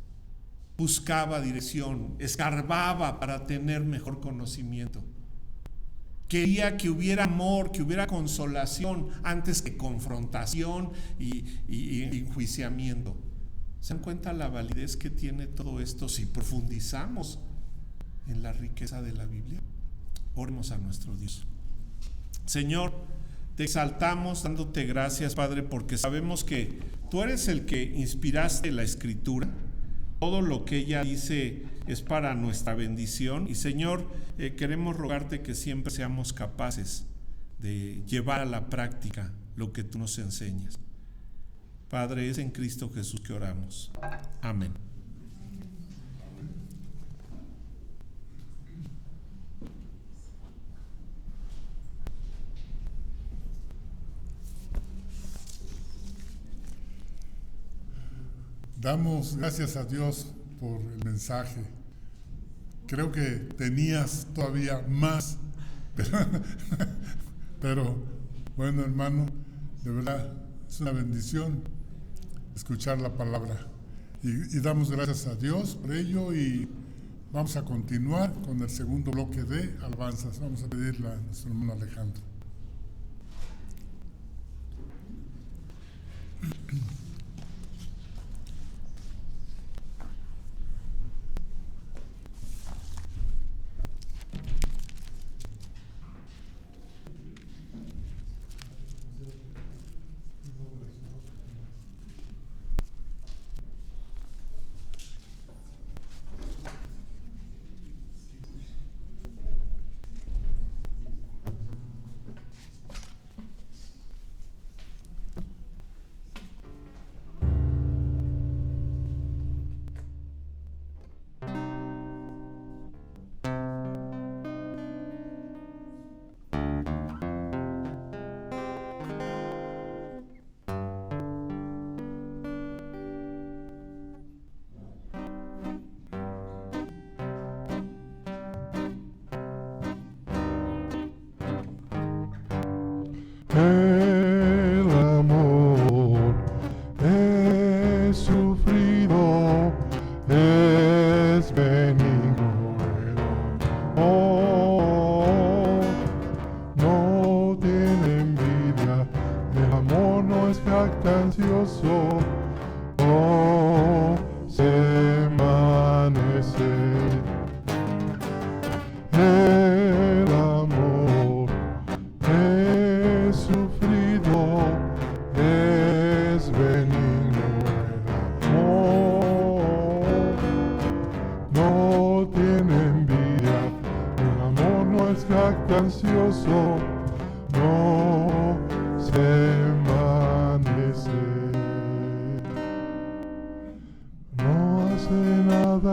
buscaba dirección, escarbaba para tener mejor conocimiento. Quería que hubiera amor, que hubiera consolación antes que confrontación y enjuiciamiento. ¿Se dan cuenta la validez que tiene todo esto si profundizamos en la riqueza de la Biblia? Oremos a nuestro Dios. Señor, te exaltamos dándote gracias, Padre, porque sabemos que tú eres el que inspiraste la Escritura. Todo lo que ella dice es para nuestra bendición. Y Señor, queremos rogarte que siempre seamos capaces de llevar a la práctica lo que tú nos enseñas. Padre, es en Cristo Jesús que oramos. Amén. Damos gracias a Dios por el mensaje. Creo que tenías todavía más, pero bueno, hermano, de verdad es una bendición escuchar la palabra. Y damos gracias a Dios por ello y vamos a continuar con el segundo bloque de alabanzas. Vamos a pedirle a nuestro hermano Alejandro. El amor es sufrido, es benigno. Oh, no tiene envidia, el amor no es jactancioso. Oh, se amanece. El amor es sufrido, es benigno. El amor no tiene envidia, el amor no es jactancioso, no se envanece.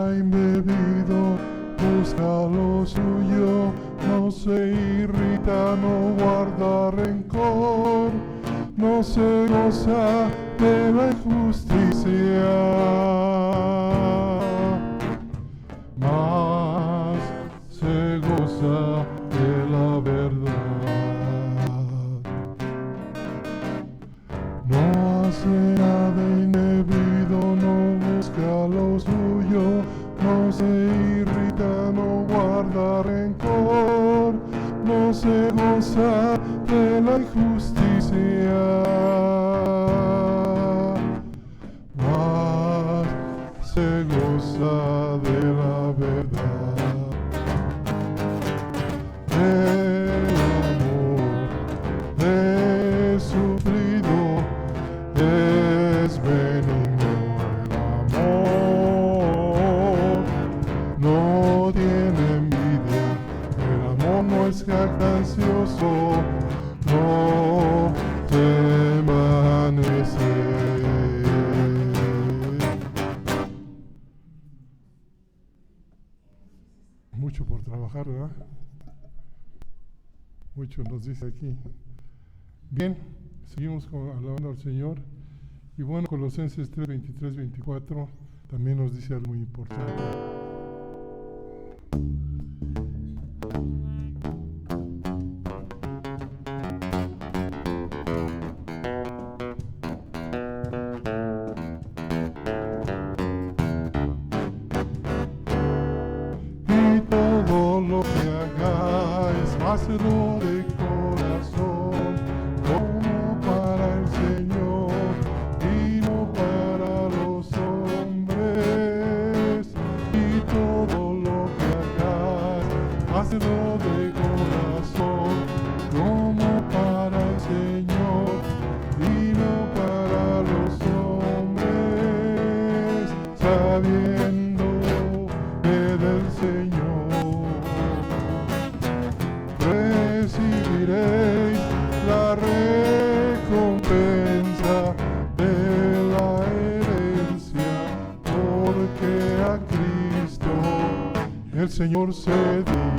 sea embebido, busca lo suyo, no se irrita, no guarda rencor, no se goza de la injusticia, mas se goza de la verdad. No hace nada indebido, no busca lo suyo, no se irrita, no guarda rencor, no se goza de la injusticia, mas se goza de la verdad. El amor es sufrido, es benigno. El amor no tiene envidia, el amor no es jactancioso, no se envanece. Mucho por trabajar, ¿verdad? Mucho nos dice aquí. Bien, seguimos alabando al Señor. Y bueno, Colosenses 3, 23, 24 también nos dice algo muy importante. Y todo lo que hagáis, hacedlo de corazón, como para el Señor y no para los hombres. Y todo lo que hagáis, hacedlo de corazón, como para el Señor y no para los hombres, sabiendo que del Señor recibiréis la recompensa de la herencia, porque a Cristo el Señor se dio.